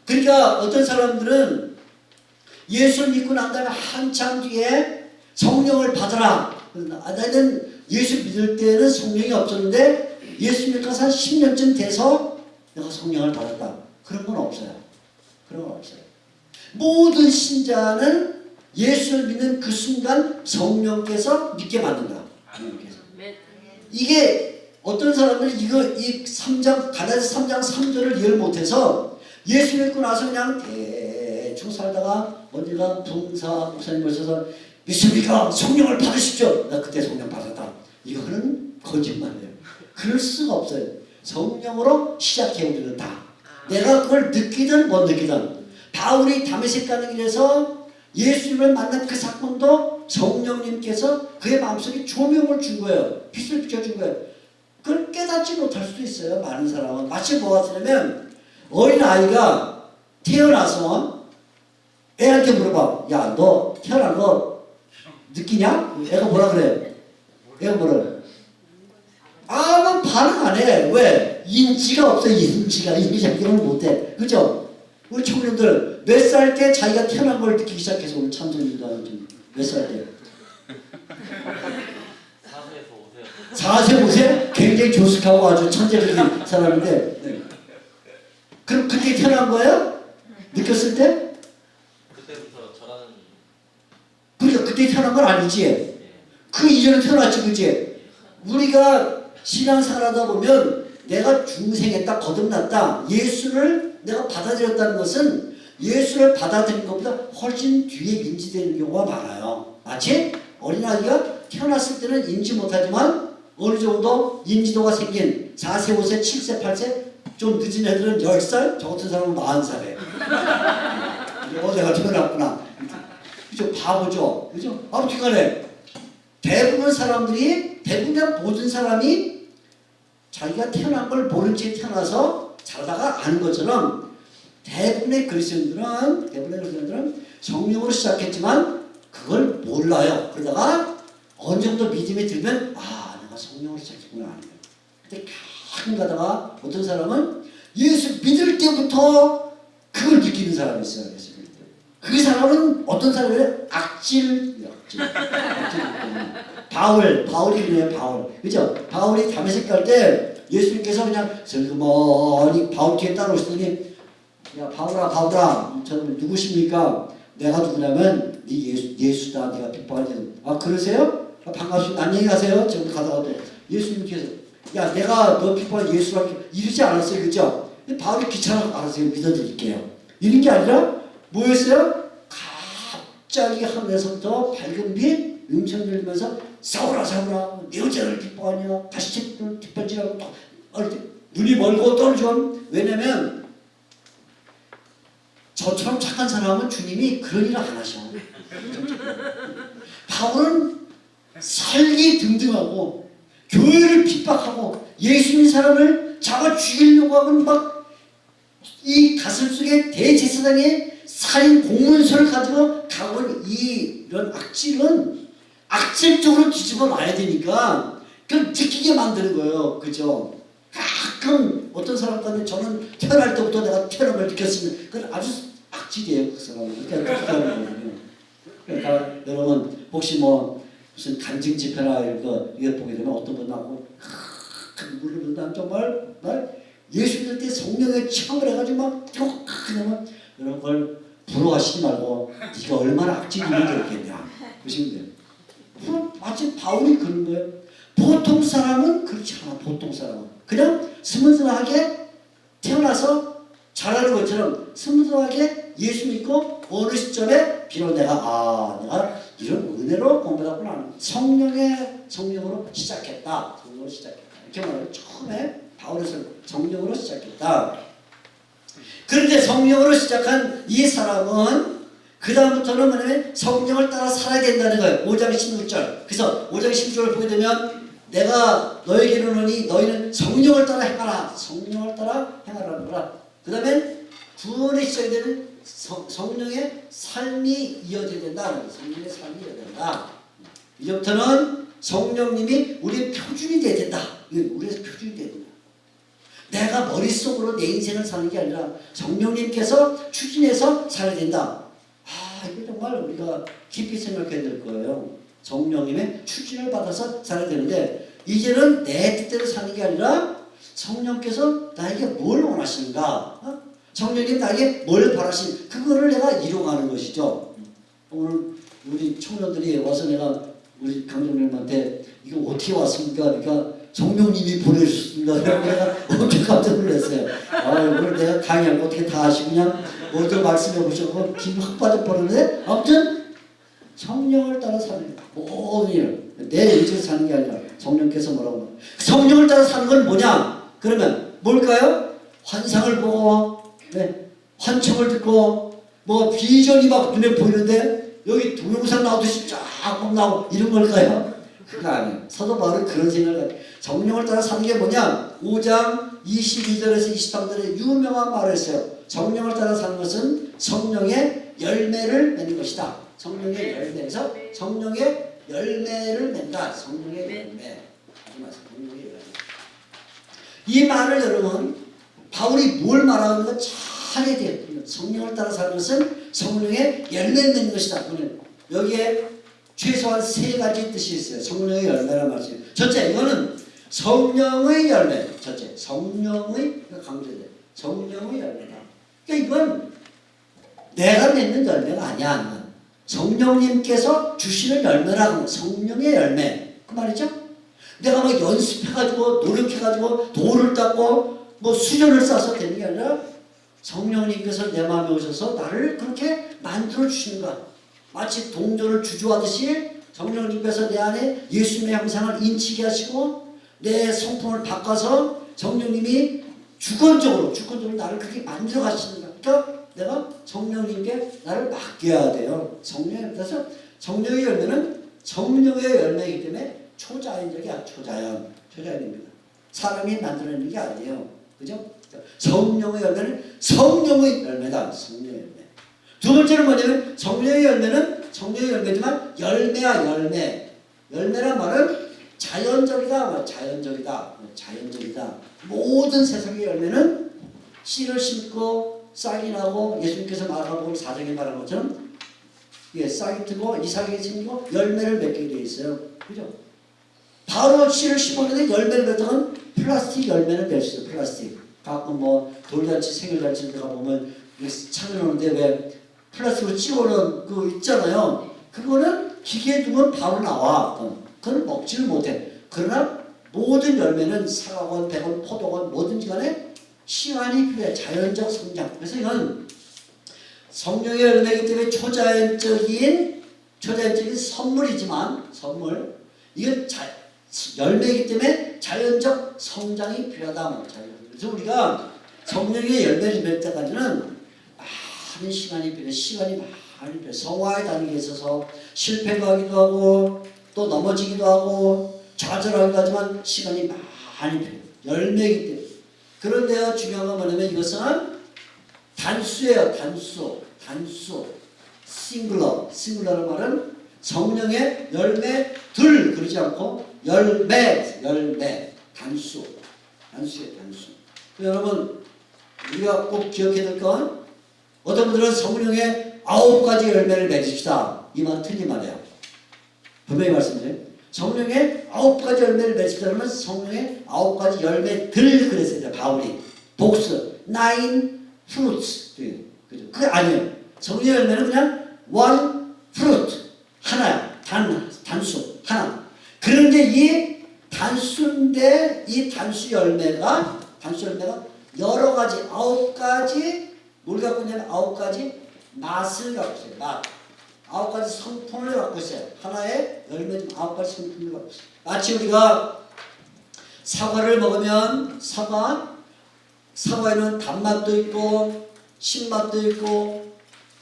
그러니까 어떤 사람들은 예수를 믿고 난 다음에 한참 뒤에 성령을 받아라. 나는 예수 믿을 때는 성령이 없었는데 예수 믿고 한 10년쯤 돼서 내가 성령을 받았다. 그런 건 없어요. 그런 건 없어요. 모든 신자는 예수를 믿는 그 순간 성령께서 믿게 만든다. 이게 어떤 사람들이 이 3장 갈라디아 3장 3절을 이해를 못해서 예수 믿고 나서 그냥 대충 살다가 언제가 부흥사 목사님 오셔서 믿습니까? 성령을 받으십시오. 나 그때 성령 받았다. 이거는 거짓말이에요. 그럴 수가 없어요. 성령으로 시작해 우리는 다. 내가 그걸 느끼든 못 느끼든. 바울이 다메섹 가는 길에서 예수님을 만난 그 사건도 성령님께서 그의 마음속에 조명을 준 거예요. 빛을 비춰준 거예요. 그걸 깨닫지 못할 수도 있어요. 많은 사람은. 마치 뭐 같으냐면 어린아이가 태어나서 애한테 물어봐. 야, 너 태어난 거 느끼냐? 애가 뭐라 그래? 애가 뭐라 그래? 뭐 반응 안 해. 왜? 인지가 없어. 인지가 기억을 못해. 그죠? 우리 청년들 몇 살 때 자기가 태어난 걸 느끼기 시작해서 오늘 참선입니다. 몇 살 때? 4세 5세? 굉장히 조숙하고 아주 천재적인 사람인데 네. 그럼 그때 태어난 거예요? 느꼈을 때? 그때부터 저라는 그러니까 그때 태어난 건 아니지. 그 이전에 태어났지, 그지? 우리가 신앙생활 하다 보면 내가 중생에 딱 거듭났다. 예수를 내가 받아들였다는 것은 예수를 받아들인 것보다 훨씬 뒤에 인지되는 경우가 많아요. 마치 어린아이가 태어났을 때는 인지 못하지만 어느 정도 인지도가 생긴 4세, 5세, 7세, 8세 좀 늦은 애들은 10살, 저 같은 사람은 40살에 내가 태어났구나. 그죠? 바보죠. 그죠? 아무튼 간에 대부분 사람들이, 대부분 모든 사람이 자기가 태어난 걸 모른 채 태어나서 자라다가 아는 것처럼 대부분의 그리스도인들은 성령으로 시작했지만 그걸 몰라요. 그러다가 어느 정도 믿음이 들면 내가 성령으로 시작했구나 하는 거예요. 근데 가끔 가다가 어떤 사람은 예수 믿을 때부터 그걸 느끼는 사람이 있어요. 예수 믿을 때. 그 사람은 어떤 사람이에요? 악질. 바울이 그래요. 바울. 그죠? 바울이 다메섹 갈 때 예수님께서 그냥 슬그머니 바울 뒤에 따라오시더니 야 바울아 저는 누구십니까? 내가 누구냐면 네 예수다. 네가 핍박하지. 그러세요? 반갑습니다. 안녕히 가세요. 지금 가다가도 예수님께서 야 내가 너 핍박한 예수라고 이러지 않았어요. 그죠? 바울이 귀찮아서 알았어요. 믿어드릴게요. 이런 게 아니라 뭐였어요? 갑자기 하늘에서부터 밝은 빛 음성 들리면서 사울아 내 여자를 핍박하냐 다시 뒷발질하고 눈이 멀고 떨어져. 왜냐면 저처럼 착한 사람은 주님이 그런 일을 안 하셔. 바울은 살기 등등하고 교회를 핍박하고 예수님 사람을 잡아 죽이려고 하고 막 이 가슴 속에 대제사장의 살인 공문서를 가지고 가온 이런 악질은 악질적으로 뒤집어 놔야 되니까 그걸 느끼게 만드는 거예요. 그죠? 가끔 어떤 사람들은 저는 태어날 때부터 내가 태어난 걸 느꼈으면 그건 아주 악질이에요. 그 사람은. 그러니까 여러분 혹시 무슨 간증 집회나 이거 보게 되면 어떤 분 나오고 물론 난 정말 예수 믿을 때 성령에 체험을 해가지고 막 그냥 이런 걸 부러워하시지 말고 네가 얼마나 악질이 있는 게 있겠냐 그러시면 돼요. 마치 바울이 그런 거예요. 보통 사람은 그렇지 않아. 보통 사람은 그냥 스무스하게 태어나서 잘하는 것처럼 스무스하게 예수 믿고 어느 시점에 비록 내가 이런 은혜로 공부하구나 성령으로 시작했다. 이렇게 말하면 처음에 바울에서 성령으로 시작했다. 그런데 성령으로 시작한 이 사람은 그 다음부터는 뭐냐면 성령을 따라 살아야 된다는 거예요. 5장 16절. 그래서 5장 16절을 보게 되면 내가 너에게 이르노니 너희는 성령을 따라 행하라. 성령을 따라 행하라는 거라. 그 다음에 구원에 시작이 되는 성령의 삶이 이어져야 된다. 성령의 삶이 이어져야 된다. 이제부터는 성령님이 우리의 표준이 돼야 된다. 우리의 표준이 돼야 된다. 내가 머릿속으로 내 인생을 사는 게 아니라 성령님께서 추진해서 살아야 된다. 이거 정말 우리가 깊이 생각해야 될 거예요. 성령님의 추진을 받아서 살아야 되는데 이제는 내 뜻대로 사는 게 아니라 성령께서 나에게 뭘 원하시는가? 성령님 나에게 뭘 바라시는가? 그거를 내가 이뤄가는 것이죠. 오늘 우리 청년들이 와서 내가 우리 강정님한테 이거 어떻게 왔습니까? 그러니까 성령님이 보내주셨습니다. 내가 엄청 깜짝 놀랐어요. 오늘 내가 강의한 거 어떻게 다 아시고 그냥 먼저 말씀해 보셨고 기분 확 빠져버렸는데 아무튼 성령을 따라 사는 모든 일 내 의지로 사는 게 아니라 성령께서 뭐라고 하는 성령을 따라 사는 건 뭐냐? 그러면 뭘까요? 환상을 보고 환청을 듣고 비전이 막 눈에 보이는데 여기 동영상 나오듯이 쫙 나오고 이런 걸까요? 그거 아니에요. 사도 바울은 그런 생각을 가지고 성령을 따라 사는 게 뭐냐? 5장 22절에서 23절에 유명한 말을 했어요. 성령을 따라 사는 것은 성령의 열매를 맺는 것이다. 성령의 열매에서 성령의 열매를 맺다. 성령의 열매. 성령의 열매. 이 말을 여러분 바울이 뭘 말하는 건 잘 해야 돼요. 성령을 따라 사는 것은 성령의 열매를 맺는 것이다. 여기에 최소한 세 가지 뜻이 있어요. 성령의 열매란 말이에요. 첫째, 이거는 성령의 열매. 첫째, 성령의 강조돼. 성령의 열매다. 그러니까 이건 내가 맺는 열매가 아니야. 성령님께서 주시는 열매라고 성령의 열매. 그 말이죠. 내가 막 연습해가지고 노력해가지고 돌을 닦고 뭐 수련을 쌓아서 되는 게 아니라 성령님께서 내 마음에 오셔서 나를 그렇게 만들어 주시는 거야. 마치 동전을 주조하듯이 성령님께서 내 안에 예수님의 형상을 인치게 하시고 내 성품을 바꿔서 성령님이 주권적으로 나를 그렇게 만들어 가시는 거야. 그러니까 내가 성령님께 나를 맡겨야 돼요. 그래서 성령의 열매는 성령의 열매이기 때문에 초자연적이야. 초자연입니다. 사람이 만들어내는 게 아니에요. 그죠? 성령의 열매는 성령의 열매다. 성령의 열매. 두 번째는 뭐냐면 성령의 열매는 성령의 열매지만 열매야 열매. 열매란 말은 자연적이다. 자연적이다. 모든 세상의 열매는 씨를 심고 싹이 나고 예수님께서 말하고 사정에 말한 것처럼 싹이 트고 이삭이 생기고 열매를 맺게 되어 있어요. 그죠? 바로 씨를 심었는데 열매를 맺다가 플라스틱 열매는 낼 수 있어요. 플라스틱. 가끔 뭐 돌잔치 생일잔치 가 보면 찾아놓는데 왜 플라스틱으로 찍어놓은 그거 있잖아요. 그거는 기계에 두면 바로 나와. 그건 먹지를 못해. 그러나 모든 열매는 사과건, 백원, 포도건 뭐든지 간에 시간이 필요해. 자연적 성장. 그래서 이건 성령의 열매이기 때문에 초자연적인 선물이지만 이건 열매이기 때문에 자연적 성장이 필요하다. 그래서 우리가 성령의 열매를 맺을 때까지는 많은 시간이 필요해. 성화의 단계에 있어서 실패도 하기도 하고 또 넘어지기도 하고 좌절하기도 하지만 시간이 많이 필요해. 열매이기 때문에. 그런데요, 중요한 건 뭐냐면 이것은 단수예요. 단수. 싱글러라는 말은 성령의 열매들 그러지 않고 열매. 단수예요. 단수. 여러분 우리가 꼭 기억해야 될 건 어떤 분들은 성령의 9가지 열매를 맺읍시다. 이 말은 틀린 말이에요. 분명히 말씀드려요. 성령의 9가지 열매를 맺읍시다. 그러면 성령의 9가지 열매들 그랬어요. 바울이. 복수. 9 fruits. 그죠? 그게 아니에요. 성령의 열매는 그냥 one fruit. 하나야. 단수. 하나. 그런데 이 단수 열매가 여러 가지 9가지 뭘 갖고 있냐면 9가지 맛을 갖고 있어요. 맛. 9가지 성품을 갖고 있어요. 하나의 열매 중 9가지 성품을 갖고 있어요. 마치 우리가 사과를 먹으면 사과에는 단맛도 있고 신맛도 있고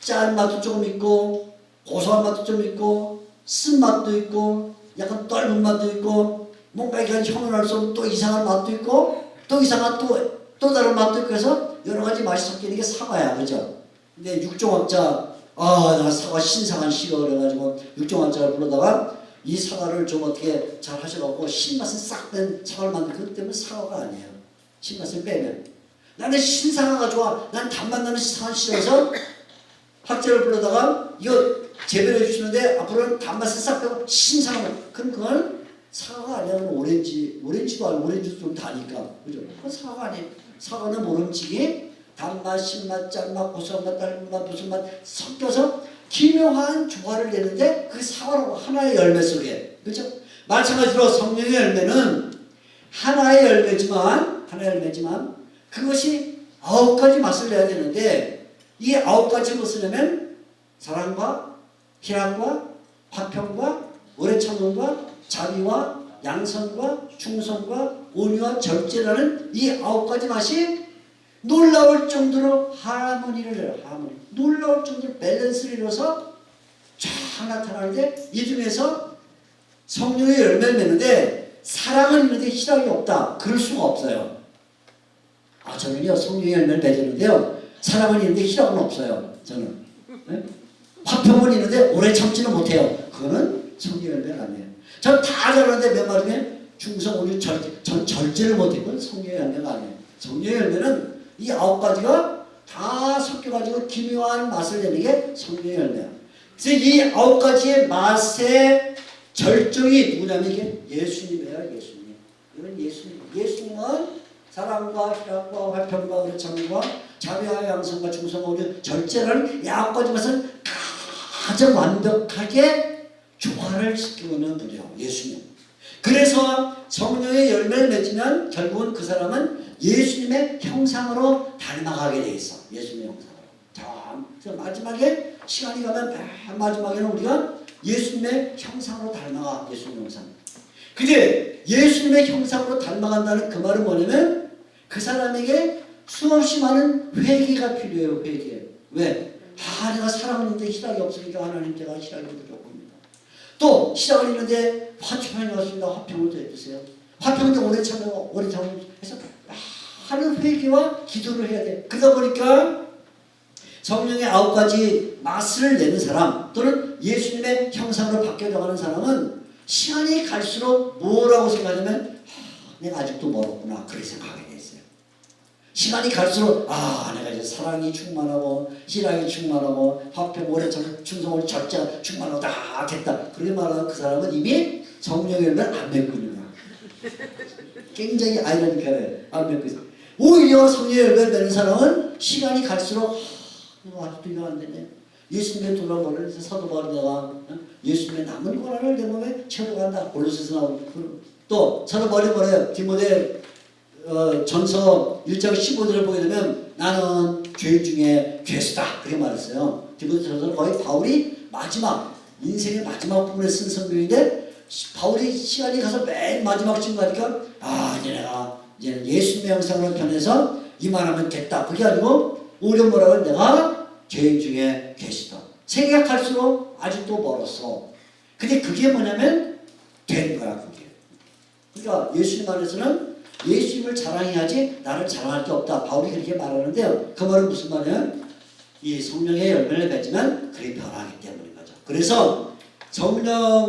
짠맛도 조금 있고 고소한 맛도 좀 있고 쓴맛도 있고 약간 떫은 맛도 있고 뭔가 이렇게 형언할 수 없는 또 이상한 맛도 있고 또 이상한 또 다른 맛도 있고 해서 여러 가지 맛이 섞이는 게 사과야. 그죠? 근데 육종학자 나 사과 신사관 싫어 그래가지고 육종학자를 불러다가 이 사과를 좀 어떻게 잘 하셔갖고 신맛을 싹 뺀 사과를 만든 그것 때문에 사과가 아니에요. 신맛을 빼면 나는 신사과가 좋아. 난 단맛 나는 사과 싫어서 학자를 불러다가 이거 재배를 해주시는데 앞으로는 단맛을 싹 빼고 신사과 그럼 그건 사과가 아니라 오렌지도 아니고 오렌지도 좀 다니까 그죠? 그건 사과가 아니에요. 사과는 모름지기 단맛, 신맛, 짠맛, 고소한 맛, 떫은 맛, 무슨 맛 섞여서 기묘한 조화를 내는데 그 사과라고 하나의 열매 속에 그렇죠? 마찬가지로 성령의 열매는 하나의 열매지만 그것이 9가지 맛을 내야 되는데 이 9가지 무엇을 내면 사랑과 희락과 화평과 오래 참음과 자비와 양선과 충성과 온유와 절제라는 이 9가지 맛이 놀라울 정도로 하모니를 내요. 놀라울 정도로 밸런스를 이뤄서 쫙 나타나는데 이 중에서 성령의 열매를 맺는데 사랑은 있는데 희락이 없다. 그럴 수가 없어요. 저는요 성령의 열매를 맺었는데요 사랑은 있는데 희락은 없어요. 저는 네? 화평은 있는데 오래 참지는 못해요. 그거는 성령의 열매가 아니에요. 전 다 잘하는데 몇 마디에 중성 오류 전 절제를 못했고 성령의 열매가 아니에요. 성령의 열매는 이 9가지가 다 섞여가지고 기묘한 맛을 내는 게 성령의 열매야. 그래서 이 9가지의 맛의 절정이 누구냐면 이게 예수님이에요. 예수님. 이건 예수님. 예수님은 사랑과 희락과 화평과 오래 참음과 자비와 양성과 중성과 오류 절제라는 이 9가지 맛을 가장 완벽하게 조화를 시키고 있는 분이에요. 예수님. 그래서 성령의 열매를 맺으면 결국은 그 사람은 예수님의 형상으로 닮아가게 돼 있어. 예수님의 형상으로. 그래서 마지막에 시간이 가면 맨 마지막에는 우리가 예수님의 형상으로 닮아가. 예수님의 형상. 근데 예수님의 형상으로 닮아간다는 그 말은 뭐냐면 그 사람에게 수없이 많은 회개가 필요해요. 회개. 왜? 내가 사랑을 있는데 희락이 없으니까 하나님 제가 희락이 부족합니다. 또 희락을 있는데 화평이 왔습니다. 화평을 더 해주세요. 화평도 오래 참고 오래 참고 해서 많은 회개와 기도를 해야 돼. 그러다 보니까 성령의 9가지 맛을 내는 사람 또는 예수님의 형상으로 바뀌어가는 사람은 시간이 갈수록 뭐라고 생각하냐면 내가 아직도 멀었구나 그렇게 생각하게 돼 있어요. 시간이 갈수록 내가 이제 사랑이 충만하고 희락이 충만하고 화평 오래 참고 충성을 절제가 충만하고 다 됐다 그렇게 말하는 그 사람은 이미 성령의 열매를 안 맺거든요. 굉장히 아이러니컬해요. 안 맺고 있어요. 오히려 성령의 열매를 맺는 사람은 시간이 갈수록 아직도 이거 안 되네. 예수님의 돌아보는 사도 바울이 내가 예수님의 남은 고난을 내 몸에 채워간다. 골로새서 나오고 또 사도 바울이 뭐래요? 디모데 전서 1장 15절을 보게 되면 나는 죄인 중에 괴수다 그렇게 말했어요. 디모데 전서는 거의 바울이 마지막 인생의 마지막 부분에 쓴 성경인데 바울이 시간이 가서 맨 마지막쯤 가니까 이제 내가 이제 예수님의 형상으로 변해서 이만하면 됐다. 그게 아니고 오히려 뭐라고 내가 죄인 중에 계시다. 생각할수록 아직도 멀었어. 근데 그게 뭐냐면 된 거야 그게. 그러니까 예수님 안에서는 예수님을 자랑해야지 나를 자랑할 게 없다. 바울이 그렇게 말하는데요. 그 말은 무슨 말이에요? 이 성령의 열매를 맺으면 그게 변하기 때문인 거죠. 그래서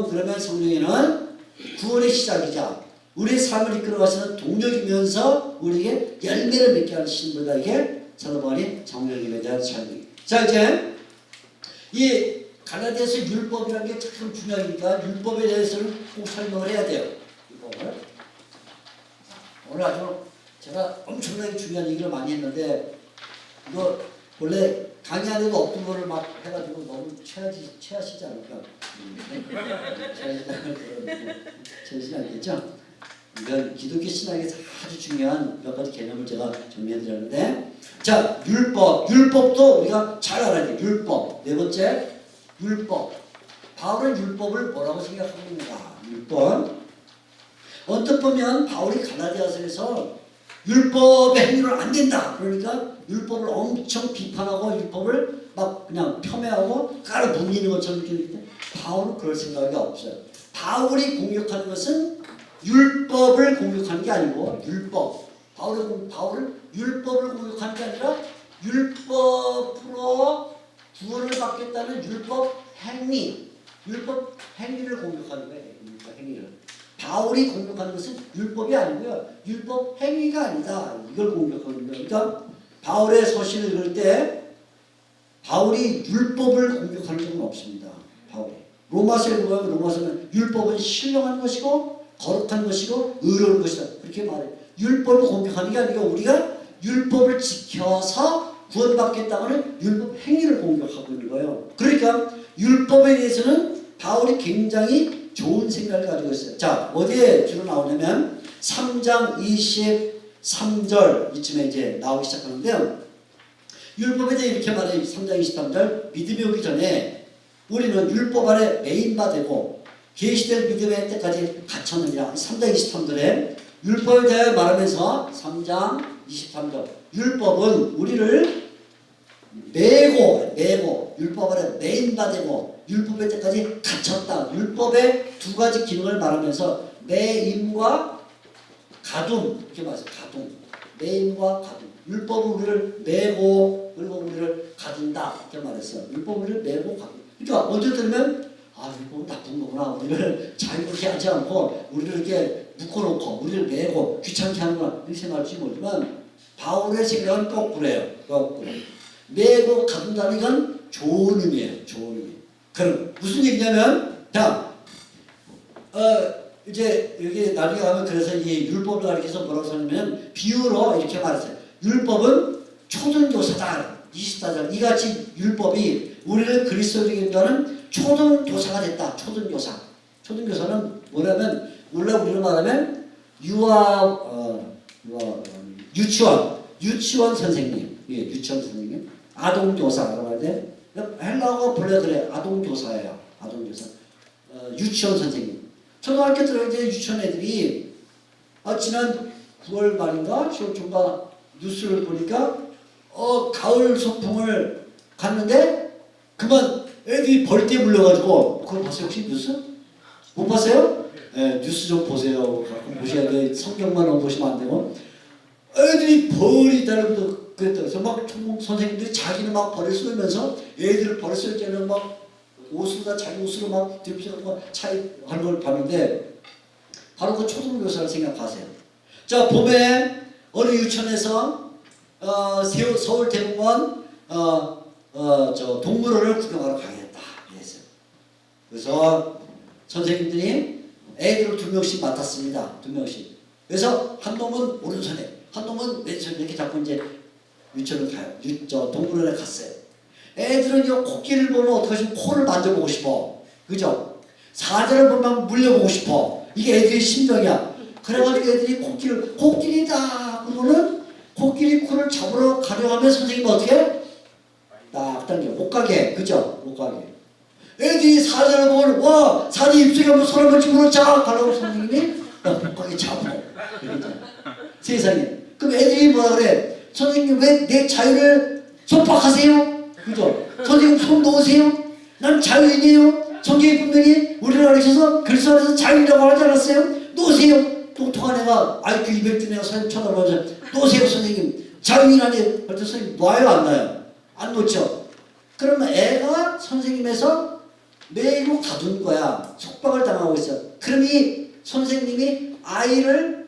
그러면 성령에는 구원의 시작이자 우리의 삶을 이끌어가시는 동력이면서 우리에게 열매를 맺게 하는 신분들에게 사도 바울이 성령에 대한 설명. 자 이제 이 갈라디아서 율법이라는 게 참 중요하니까 율법에 대해서는 꼭 설명을 해야 돼요. 율법을. 오늘 아주 제가 엄청나게 중요한 얘기를 많이 했는데 이거 원래 강의 안에도 없던 거를 막 해가지고 너무 체하시지 않을까? 체하시지 않겠죠? 이건 기독교 신학에서 아주 중요한 몇 가지 개념을 제가 정리해드렸는데 자 율법도 우리가 잘 알아야 돼요. 율법 네 번째 율법 바울은 율법을 뭐라고 생각하고 있는가? 율법 언뜻 보면 바울이 갈라디아서에서 율법의 행위는 안 된다 그러니까 율법을 엄청 비판하고 율법을 막 그냥 폄훼하고 깔아뭉개는 것처럼 느끼는데 바울은 그럴 생각이 없어요. 바울이 공격하는 것은 율법을 공격하는 게 아니고 바울은 율법을 공격하는 게 아니라 율법으로 구원을 받겠다는 율법 행위를 공격하는 거예요. 율법 행위를. 바울이 공격하는 것은 율법이 아니고요. 율법 행위가 아니다. 이걸 공격하는 거예요. 그러니까 바울의 서신을 읽을 때 바울이 율법을 공격하는 적은 없습니다. 바울이. 로마서에 보면 로마서는 율법은 신령한 것이고 거룩한 것이고 의로운 것이다. 그렇게 말해요. 율법을 공격하는 게 아니고 우리가 율법을 지켜서 구원받겠다는 율법 행위를 공격하고 있는 거예요. 그러니까 율법에 대해서는 바울이 굉장히 좋은 생각을 가지고 있어요. 자, 어디에 주로 나오냐면 3장 23절 이쯤에 이제 나오기 시작하는데요. 율법에 대해 이렇게 말해요. 3장 23절 믿음이 오기 전에 우리는 율법 아래 매인바 되고 계시될 믿음의 때까지 갇혔느니라. 3장 23절에 율법에 대해 말하면서 3장 23절 율법은 우리를 매고 율법 아래 매인바되고 율법의 때까지 갇혔다. 율법의 두 가지 기능을 말하면서 매임과 가둠 이렇게 말해서 가둠 매임과 가둠 율법은 우리를 매고 그리고 우리를 가둔다 이렇게 말했어요. 율법은 우리를 매고 가둔. 그러니까 언제 들으면 율법은 나쁜 거구나. 우리를 자유롭게 하지 않고 우리를 이렇게 묶어놓고 우리를 매고 귀찮게 하는구나 이렇게 생각할지 모르지만 바울의 생각은 거꾸로예요. 거꾸로. 매고 가둔다는 건 좋은 의미예요. 좋은 의미. 그럼 무슨 얘기냐면 자 이제 여기 나중에 가면 그래서 이 율법을 가리켜서 뭐라고 하냐면 비유로 이렇게 말했어요. 율법은 초등교사다. 24장 이같이 율법이 우리를 그리스도인에게 인도하는 초등교사가 됐다. 초등교사. 초등교사는 뭐냐면 원래 우리로 말하면 유치원 선생님. 예, 유치원 선생님. 아동교사라고 해야 돼. 헬라어가 본래 그래. 아동교사예요. 아동교사. 유치원 선생님. 초등학교 들어갈 때 유치원 애들이 지난 9월 말인가 10월 중가 뉴스를 보니까 가을 소풍을 갔는데 그만 애들이 벌떼 물려가지고 그걸 봤어요? 혹시 뉴스? 못 봤어요? 네, 뉴스 좀 보세요. 가끔 보셔야 돼. 성경만 보시면 안 되고 애들이 벌이 다른 그래서 막 선생님들이 자기는 막 벌을 쏘면서 애들을 벌을 쏠 때는 막 옷으로 자기 옷으로 막 뒤집어서 차이 하는 걸 봤는데 바로 그 초등교사를 생각하세요. 자 봄에 어느 유치원에서 서울대공원 저 동물원을 구경하러 가야겠다 그랬어요. 그래서 선생님들이 애들을 2명씩 맡았습니다. 2명씩. 그래서 한 놈은 오른손에 한 놈은 왼손에 이렇게 잡고 이제 유치원을 가요. 동물원에 갔어요. 애들은 이 코끼리를 보면 어떡하지? 코를 만져보고 싶어. 그죠? 사자를 보면 물려보고 싶어. 이게 애들의 심정이야. 그래가지고 애들이 코끼리다! 그러면은 코끼리 코를 잡으러 가려 하면 선생님이 어떻게? 딱 당겨. 못 가게. 그죠? 못 가게. 애들이 사자를 보면 와! 사자 입속에 한번 손 한번 집어넣자! 가려고 선생님이 못 가게 잡어. 세상에. 그럼 애들이 뭐라 그래? 선생님 왜 내 자유를 속박하세요? 그죠? 선생님 손 놓으세요? 난 자유인이에요. 성경이 분명히 우리를 가르쳐서 그리스도 안에서 자유인이라고 하지 않았어요? 놓으세요. 똑똑한 애가 IQ 200준 애가 선생님 쳐다보면서 놓으세요 선생님. 자유인 아니에요. 그럴 때 선생님 놔요 안 놔요? 안 놓죠. 그러면 애가 선생님에서 매고 가둔 거야. 속박을 당하고 있어. 그럼 이 선생님이 아이를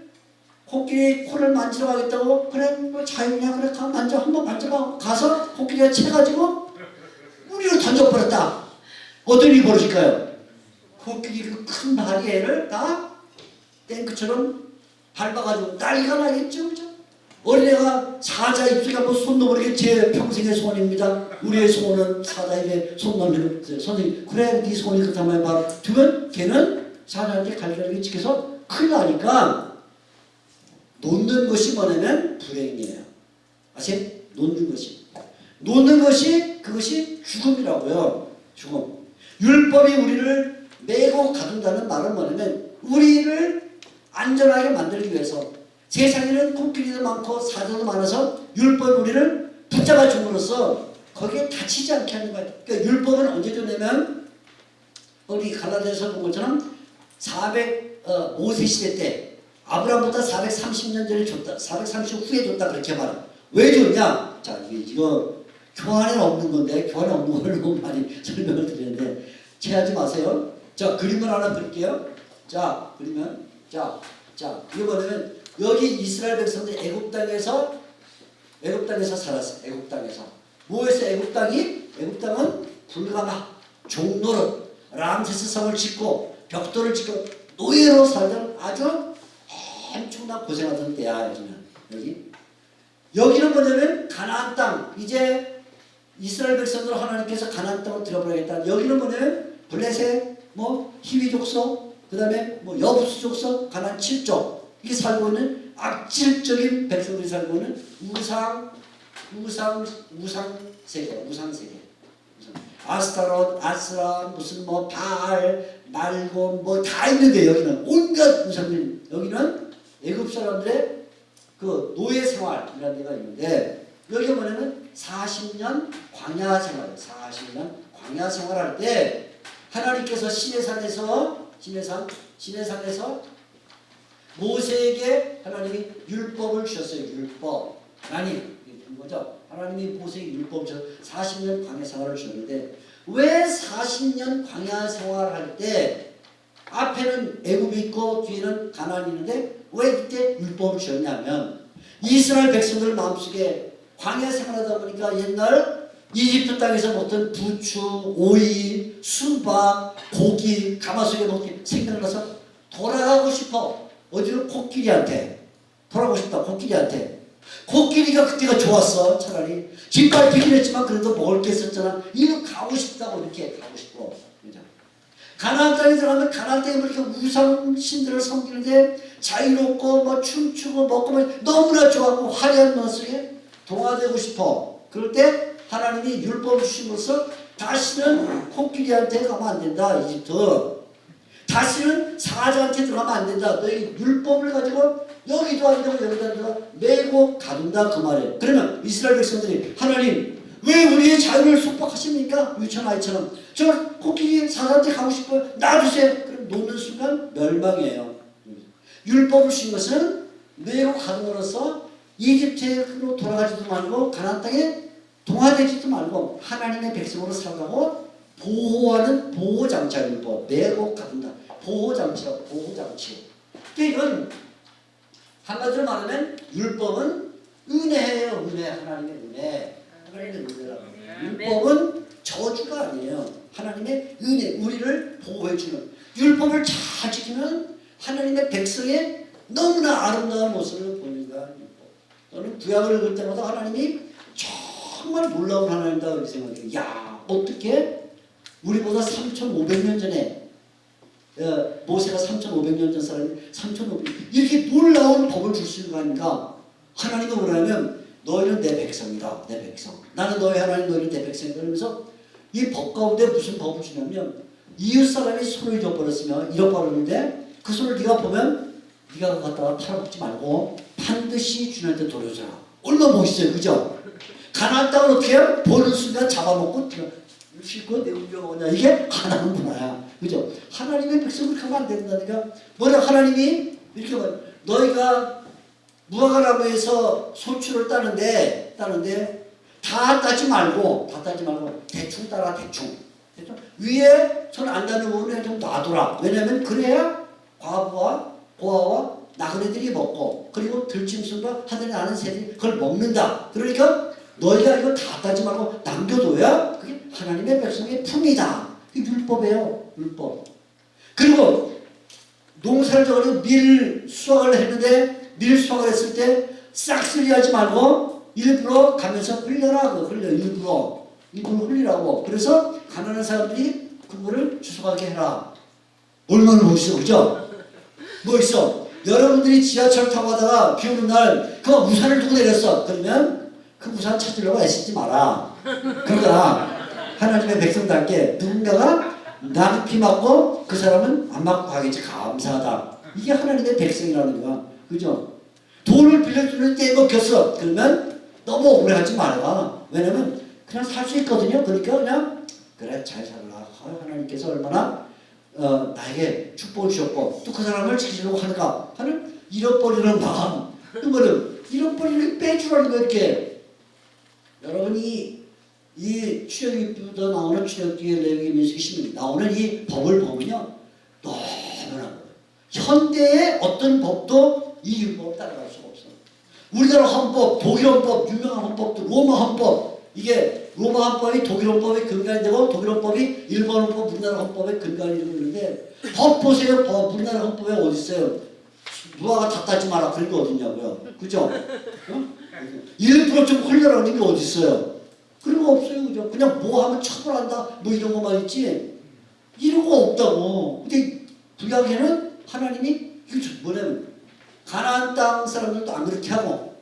코끼리 코를 만지러 가겠다고 그래 뭐 자유냐 그래 가 만져 한번 만져봐 가서 코끼리가 채가지고 우리로 던져버렸다. 어떤 일이 벌어질까요? 코끼리 그 큰 다리 애를 다 탱크처럼 밟아가지고 난리가 나겠죠. 그죠? 어린애가 사자 입속에 한번 손 넣어버리게 제 평생의 소원입니다. 우리의 소원은 사자 입에 손 넣는 선생님 그래 네 소원이 그렇다면 바로 두면 걔는 사자한테 갈갈이 찍혀서 큰일 나니까 놓는 것이 뭐냐면 불행이에요. 아세요? 놓는 것이. 놓는 것이 그것이 죽음이라고요. 죽음. 율법이 우리를 매고 가둔다는 말은 뭐냐면 우리를 안전하게 만들기 위해서 세상에는 코끼리도 많고 사자도 많아서 율법이 우리를 붙잡아 줌으로써 거기에 다치지 않게 하는 거예요. 그러니까 율법은 언제 줬냐면 우리 갈라디아서 본 것처럼 5세 시대 때 아브라함보다 430년 전에 줬다. 430 후에 줬다 그렇게 말해. 왜 줬냐? 자, 이거 교환에 없는 건데 교환에 없는 걸 너무 많이 설명을 드리는데 체하지 마세요. 자, 그림을 하나 그릴게요. 자, 그리면 자, 이거 뭐냐면 여기 이스라엘 백성들이 애굽 땅에서 살았어. 애굽 땅에서. 뭐였어? 애굽 땅은 불과 막 종노릇 람세스 성을 짓고 벽돌을 짓고 노예로 살던 아주 엄청나 고생하던 때야. 여기는 뭐냐면 가나안 땅. 이제 이스라엘 백성들 하나님께서 가나안 땅을 들여보내겠다. 여기는 뭐냐면 블레셋, 히위 족속, 그 다음에 여부수 족속, 가나안 7족 이게 살고 있는 악질적인 백성들이 살고 있는 우상 세계. 아스타롯, 아스라, 무슨 바알, 말곤 다 있는데 여기는 온갖 우상들. 여기는 애굽 사람들의 그 노예 생활이라는 데가 있는데 여기 뭐냐면 40년 광야 생활, 40년 광야 생활할 때 하나님께서 시내산에서 모세에게 하나님이 율법을 주셨어요. 율법. 아니, 뭐죠? 하나님이 모세에게 율법을 주셔서 40년 광야 생활을 주셨는데 왜 40년 광야 생활할 때 앞에는 애굽이 있고 뒤에는 가나안이 있는데 왜 그때 율법을 주셨냐면 이스라엘 백성들 마음속에 광야 생활하다 보니까 옛날 이집트 땅에서 먹던 부추, 오이, 수박, 고기, 가마솥에 먹기 생각나서 돌아가고 싶어. 어디로? 코끼리한테. 돌아가고 싶다. 코끼리한테. 코끼리가 그때가 좋았어. 차라리 집 밟히긴 했지만 그래도 먹을 게 있었잖아. 이리로 가고 싶다고 이렇게 가고 싶어. 가나안 땅에 들어가면 가나안 땅에 이렇게 우상 신들을 섬기는데 자유롭고 뭐 춤추고 먹고 너무나 좋아하고 화려한 모습에 동화되고 싶어. 그럴 때 하나님이 율법을 주심으로써 다시는 코끼리한테 가면 안 된다. 이집트. 다시는 사자한테 들어가면 안 된다. 너희 율법을 가지고 여기도 안 되고 여기도 안 되고 메고 가둔다 그 말이에요. 그러면 이스라엘 백성들이 하나님 왜 우리의 자유를 속박하십니까? 유치원 아이처럼 저 코끼리 사자한테 가고 싶어요. 놔주세요. 그럼 놓는 순간 멸망이에요. 율법을 주신 것은 메고 가둠으로써 이집트로 돌아가지도 말고 가나안 땅에 동화되지도 말고 하나님의 백성으로 살라고 보호하는 보호장치야. 율법. 메고 가둔다. 보호장치야. 보호장치. 이건 한마디로 말하면 율법은 은혜예요. 은혜. 하나님의 은혜. 하나님의 은혜라고. 율법은 저주가 아니에요. 하나님의 은혜. 우리를 보호해주는. 율법을 잘 지키면 하나님의 백성의 너무나 아름다운 모습을 보이는 거야. 너는 구약을 읽을 때마다 하나님이 정말 놀라운 하나님이다 이렇게 생각해요. 야, 어떻게 우리보다 3,500년 전에 모세가 3,500년 전 사람이 3,500년 이렇게 놀라운 법을 줄 수 있는 거 아닌가? 하나님은 뭐냐면 너희는 내 백성이다. 내 백성. 나는 너희 하나님, 너희는 내 백성이다. 그러면서 이 법 가운데 무슨 법을 주냐면 이웃 사람이 손을 잃어버렸으면 잃어버렸는데 그 손을 네가 보면 네가 갖다가 팔아먹지 말고 반드시 주님한테 돌려줘라. 얼마나 멋있어요. 그죠? 가나안 땅을 어떻게 해요? 보는 순간 잡아먹고 실컷 내 우리가 뭐냐. 이게 하나님 문화야. 그죠? 하나님의 백성을 가면 안 된다니까. 뭐냐 하나님이 이렇게 말 너희가 무화과나무에서 소출을 따는데 다 따지 말고 대충 따라 대충. 위에 손 안 닿는 부분에 좀 놔둬라. 왜냐면 그래야 과부와 고아와 나그네들이 먹고 그리고 들짐승과 하늘에 나는 새들이 그걸 먹는다. 그러니까 너희가 이거 다 따지 말고 남겨둬야 그게 하나님의 백성의 품이다. 이게 율법이에요. 율법. 그리고 농사를 져가지고 밀 수확을 했는데 밀 수확을 했을 때 싹쓸이하지 말고 일부러 가면서 흘려라. 일부러 흘리라고. 그래서 가난한 사람들이 그거를 주워가게 해라. 얼마나 멋있어. 그죠? 멋있어. 여러분들이 지하철 타고 가다가 비 오는 날 그 우산을 두고 내렸어. 그러면 그 우산 찾으려고 애쓰지 마라. 그러나 하나님의 백성답게 누군가가 나는 비 맞고 그 사람은 안 맞고 가겠지. 감사하다. 이게 하나님의 백성이라는 거야. 그죠? 돈을 빌려주는 때 먹혔어. 그러면 너무 억울해하지 말아라. 왜냐면 그냥 살 수 있거든요. 그러니까 그냥 그래 잘 살라. 하나님께서 얼마나 나에게 축복을 주셨고 또 그 사람을 지키려고 하는가 하는 잃어버리는 마음. 그거는 잃어버리는 빼주라는 거 이렇게. 여러분이 이 출애굽기부터 나오는 출애굽기, 레위기, 민수기, 신명기 나오는 이 법을 보면요 너무나 현대의 어떤 법도 이 율법을 따라갈 수가 없어. 우리나라 헌법, 독일 헌법, 유명한 헌법도 로마 헌법. 이게 로마 헌법이 독일 헌법의 근간이 되고 독일 헌법이 일본 헌법, 우리나라 헌법의 근간이 되고 있는데 법 보세요. 법 우리나라 헌법에 어디 있어요? 무화과 다 따지 마라. 그런 게 어딨냐고요. 그죠? 어? 일부러 좀 흘려라. 그런 게 어디 있어요? 그런 거 없어요. 그죠? 그냥 뭐 하면 처벌한다. 뭐 이런 것만 있지. 이런 거 없다고. 근데 구약에는 하나님이 이거 뭐냐면 가나안 땅 사람들도 안 그렇게 하고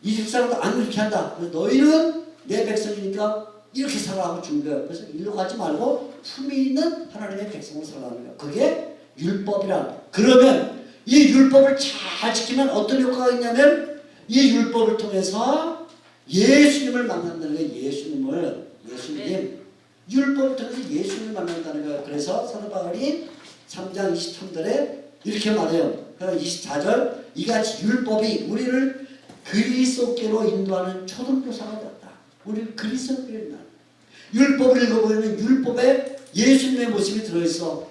이집 사람도 안 그렇게 한다. 그래서 너희는 내 백성이니까 이렇게 살아가고 준 거야. 그래서 일로 가지 말고 품이 있는 하나님의 백성으로 살아가는 거야. 그게 율법이란. 그러면 이 율법을 잘 지키면 어떤 효과가 있냐면 이 율법을 통해서 예수님을 만난다는 거예요. 예수님 율법을 통해서 예수님을 만난다는 거예요. 그래서 사도 바울이 3장 23절에 이렇게 말해요. 24절 이같이 율법이 우리를 그리스도께로 인도하는 초등교사가 되었다. 우리를 그리스도께로 인도하는 율법을 읽어보면 율법에 예수님의 모습이 들어있어.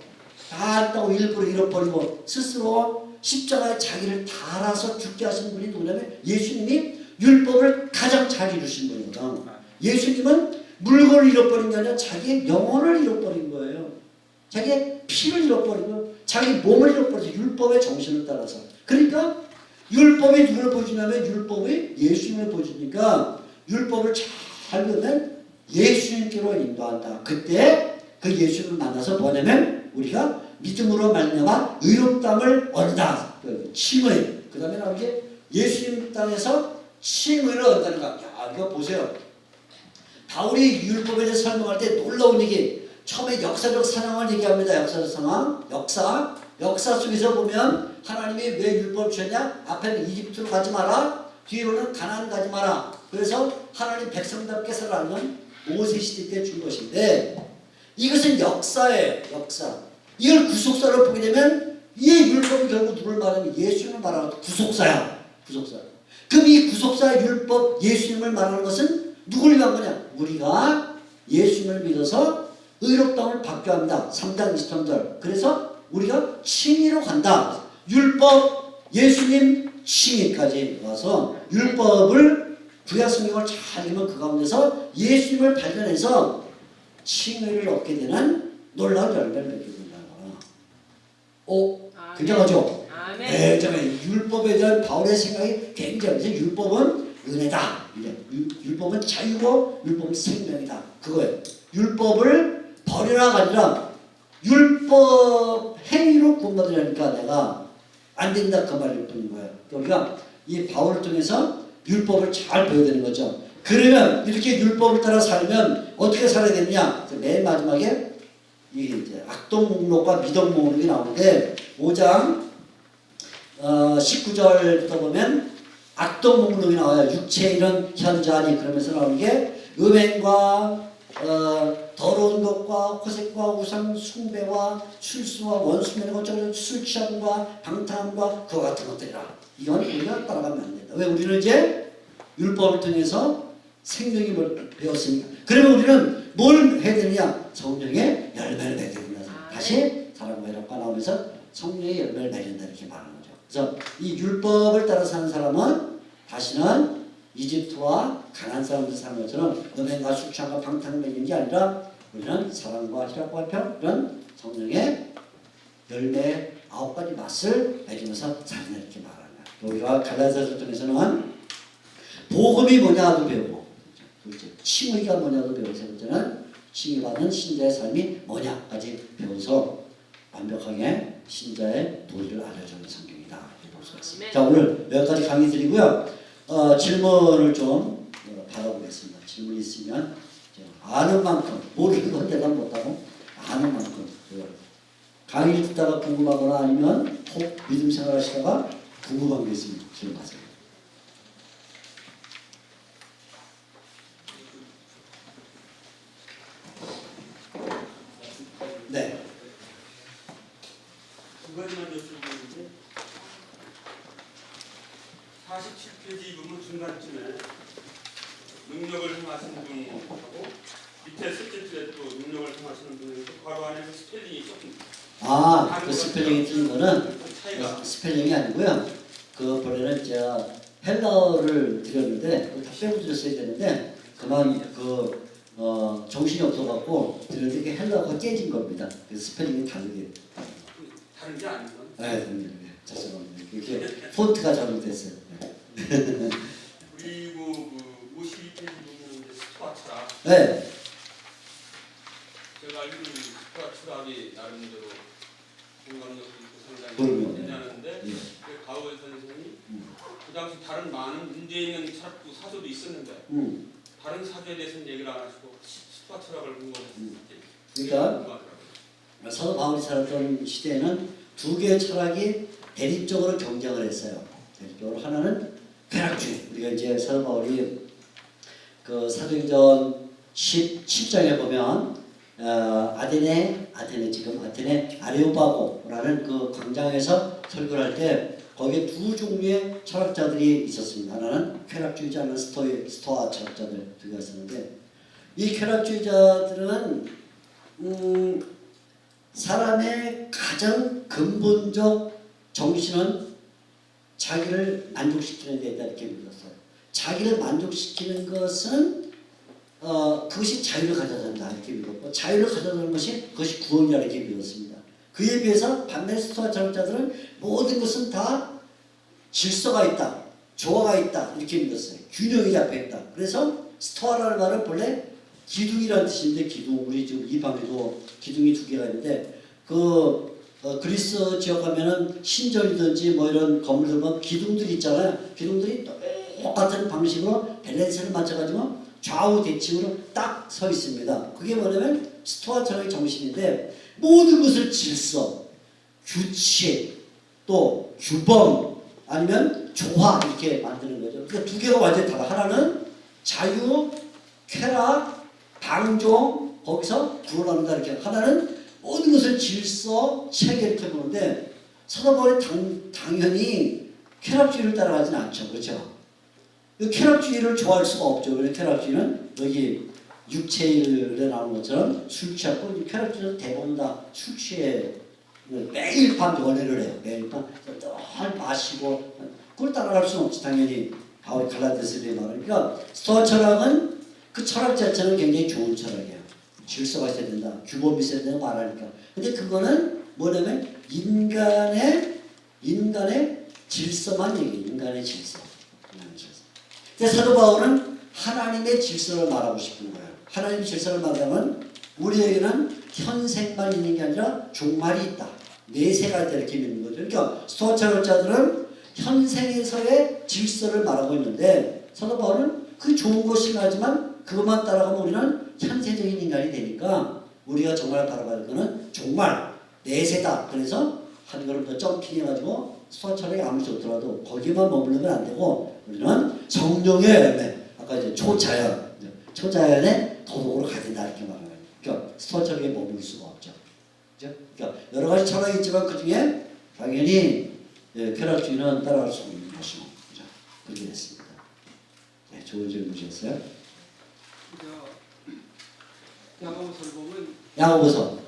다 했다고 일부러 잃어버리고 스스로 십자가에 자기를 달아서 죽게 하신 분이 누구냐면 예수님이 율법을 가장 잘 이루신 분이거든. 예수님은 물건을 잃어버린 게 아니라 자기의 영혼을 잃어버린 거예요. 자기의 피를 잃어버리고 자기 몸을 잃어버려서 율법의 정신을 따라서. 그러니까 율법이 누구를 보여주냐면 율법이 예수님을 보여주니까 율법을 잘 보면 예수님께로 인도한다. 그때 그 예수님을 만나서 뭐냐면 우리가 믿음으로 말미암아 의롭다함을 얻는다. 칭의. 그 다음에 나온 게 예수님 땅에서 칭의를 얻는다는 거. 야, 이거 보세요. 바울이 율법에 대해서 설명할 때 놀라운 얘기. 처음에 역사적 상황을 얘기합니다. 역사적 상황. 역사 속에서 보면 하나님이 왜 율법을 주셨냐? 앞에는 이집트로 가지 마라. 뒤로는 가나안 가지 마라. 그래서 하나님 백성답게 살아가는 모세 시대 때 준 것인데 이것은 역사예요. 역사. 이걸 구속사로 보게 되면 이 율법이 결국 누굴 말하면 예수님을 말하는 구속사야. 구속사. 그럼 이 구속사 율법 예수님을 말하는 것은 누굴 위한 거냐? 우리가 예수님을 믿어서 의롭다함을 받게 합니다. 3장 23절. 그래서 우리가 칭의로 간다. 율법, 예수님, 칭의까지 와서 율법을 구약 성경을 잘 읽으면 그 가운데서 예수님을 발견해서 칭의를 얻게 되는 놀라운 열매를 맺게 된다는 거야. 오, 굉장하죠? 네, 율법에 대한 바울의 생각이 굉장히 율법은 은혜다. 율법은 자유고 율법은 생명이다. 그거예요. 율법을 버리라가 아니라 율법 행위로 구원받으려니까 내가 안 된다 그 말일 뿐인 거예요. 우리가 이 바울을 통해서 율법을 잘 배워야 되는 거죠. 그러면 이렇게 율법을 따라 살면 어떻게 살아야 되느냐? 맨 마지막에 이 이제 악동 목록과 미덕 목록이 나오는데 5장 19절부터 보면 악동 목록이 나와요. 육체의 일은 현저하니 그러면서 나오는 게 음행과 더러운 것과 호색과 우상 숭배와 술수와 원수매는 어쩌고 술 취함과 방탕함과 그와 같은 것들이라. 이건 우리가 따라가면 안 된다. 왜? 우리는 이제 율법을 통해서 생명을 배웠으니까. 그러면 우리는 뭘 해야 되느냐? 성령의 열매를 맺어야 된다. 다시 사랑과 희락과 나오면서 성령의 열매를 맺는다 이렇게 말하는 거죠. 그래서 이 율법을 따라 사는 사람은 다시는 이집트와 가나안 사람들 사는 것처럼 음행과 술 취함과 방탕을 맺는 게 아니라 우리는 사랑과 희락과 평 이런 성령의 열매 9가지 맛을 맺으면서 사는 이렇게 말하는 거예요. 우리가 갈라디아서 통해서는 복음이 뭐냐도 배우고 칭의가 뭐냐도 배우고 세 번째는 칭의받은 신자의 삶이 뭐냐까지 배워서 완벽하게 신자의 도리를 알려주는 성경이다. 이렇게 볼 수가 있습니다. 자, 오늘 여기까지 강의 드리고요. 질문을 좀 받아보겠습니다. 질문 있으면 아는 만큼 모르는 건 대답 못하고 아는 만큼 강의를 듣다가 궁금하거나 아니면 혹 믿음 생활하시다가 궁금한 게 있으면 질문하세요. 네. 두 가지만 여쭤보는데 47페이지 부분 중간쯤에 능력을 행하시는 분하고 밑에 셋째 줄에 또 능력을 행하시는 분에서 괄호 안에 그 스펠링이 조금 그 스펠링이 틀린 거는 스펠링이 아니고요. 그 본래는 제가 헬라어를 드렸는데 다 빼고 드렸어야 되는데 그만 정신이 없어갖고 드렸는데 헬라어가 깨진 겁니다. 그래서 스펠링이 다르게. 다른 게 아니고. 네, 죄송합니다. 이렇게 폰트가 잘못됐어요. 그리고 그 52페이지 보면 이제 스토아처라. 네. 제가 알기로는 스토아처락이 나름대로 공감력도 있고 그럼요. 상당히 괜찮은데 예. 그 가오엘 선생이 그 당시 다른 많은 문제 있는 철학도 사조도 있었는데 다른 사조에 대해서는 얘기를 안 하시고 스토아처락을 공부했어요. 그러니까 사도 바울이 살았던 시대에는 두 개의 철학이 대립적으로 경쟁을 했어요. 대립적으로 하나는 쾌락주의. 우리가 이제 사도 바울이 그 사도행전 17장에 보면 아테네 지금 아테네 아레오파고라는 그 광장에서 설교를 할 때 거기에 두 종류의 철학자들이 있었습니다. 하나는 쾌락주의자, 하나는 스토아 철학자들 두 개가 있었는데 이 쾌락주의자들은 사람의 가장 근본적 정신은 자기를 만족시키는 데 있다 이렇게 믿었어요. 자기를 만족시키는 것은 그것이 자유를 가져다 준다 이렇게 믿었고 자유를 가져다 주는 것이 그것이 구원이라 이렇게 믿었습니다. 그에 비해서 반면에 스토아 철학자들은 모든 것은 다 질서가 있다, 조화가 있다 이렇게 믿었어요. 균형이 잡혀있다. 그래서 스토아라는 말은 본래 기둥이라는 뜻인데 기둥 우리 지금 이방에도 기둥이 두 개가 있는데 그리스 지역 가면은 신전이든지 뭐 이런 건물들 보면 기둥들이 있잖아요. 기둥들이 똑같은 방식으로 밸런스를 맞춰가지고 좌우 대칭으로 딱 서 있습니다. 그게 뭐냐면 스토아 철학의 정신인데 모든 것을 질서, 규칙, 또 규범 아니면 조화 이렇게 만드는 거죠. 그러니까 두 개가 완전히 달라. 하나는 자유, 쾌락, 방종 거기서 구원합니다 이렇게. 하나는 모든 것을 질서, 체계 이렇게 보는데 사도 바울이 당연히 쾌락주의를 따라가지는 않죠. 그렇죠? 쾌락주의를 좋아할 수가 없죠. 왜냐하면 쾌락주의는 여기 육체일에 나오는 것처럼 술 취하고 쾌락주의는 대부분 다 술 취해 매일 밤 연애를 해요. 매일 밤 늘 마시고 그걸 따라갈 수는 없지 당연히. 바울이 갈라디아서에 말하는 그러니까 스토아 철학은 그 철학 자체는 굉장히 좋은 철학이에요. 질서가 있어야 된다. 규범이 있어야 된다 말하니까. 근데 그거는 뭐냐면 인간의 질서만 얘기해요. 인간의 질서. 근데 사도 바울은 하나님의 질서를 말하고 싶은 거예요. 하나님의 질서를 말하면 우리에게는 현생만 있는 게 아니라 종말이 있다. 내세가 있다 이렇게 믿는 거죠. 그러니까 스토아 철학자들은 현생에서의 질서를 말하고 있는데 사도 바울은 그 좋은 것이긴 하지만 그것만 따라가면 우리는 현세적인 인간이 되니까 우리가 정말 바라봐야 할 거는 종말, 내세다. 그래서 한 걸음 더 점핑해가지고 스토아 철학이 아무리 좋더라도 거기만 머무르면 안 되고 우리는 성령의 열매, 아까 이제 초자연의 도덕으로 가야 된다 이렇게 말하는 거예요. 그러니까 스토아 철학에 머무를 수가 없죠. 그렇죠? 그러니까 여러 가지 철학이 있지만 그 중에 당연히 쾌락주의는 따라갈 수 없는 것이고, 그렇죠? 그렇게 됐습니다. 네, 좋은 질문 주셨어요. 야고보서를 보면 야고보서.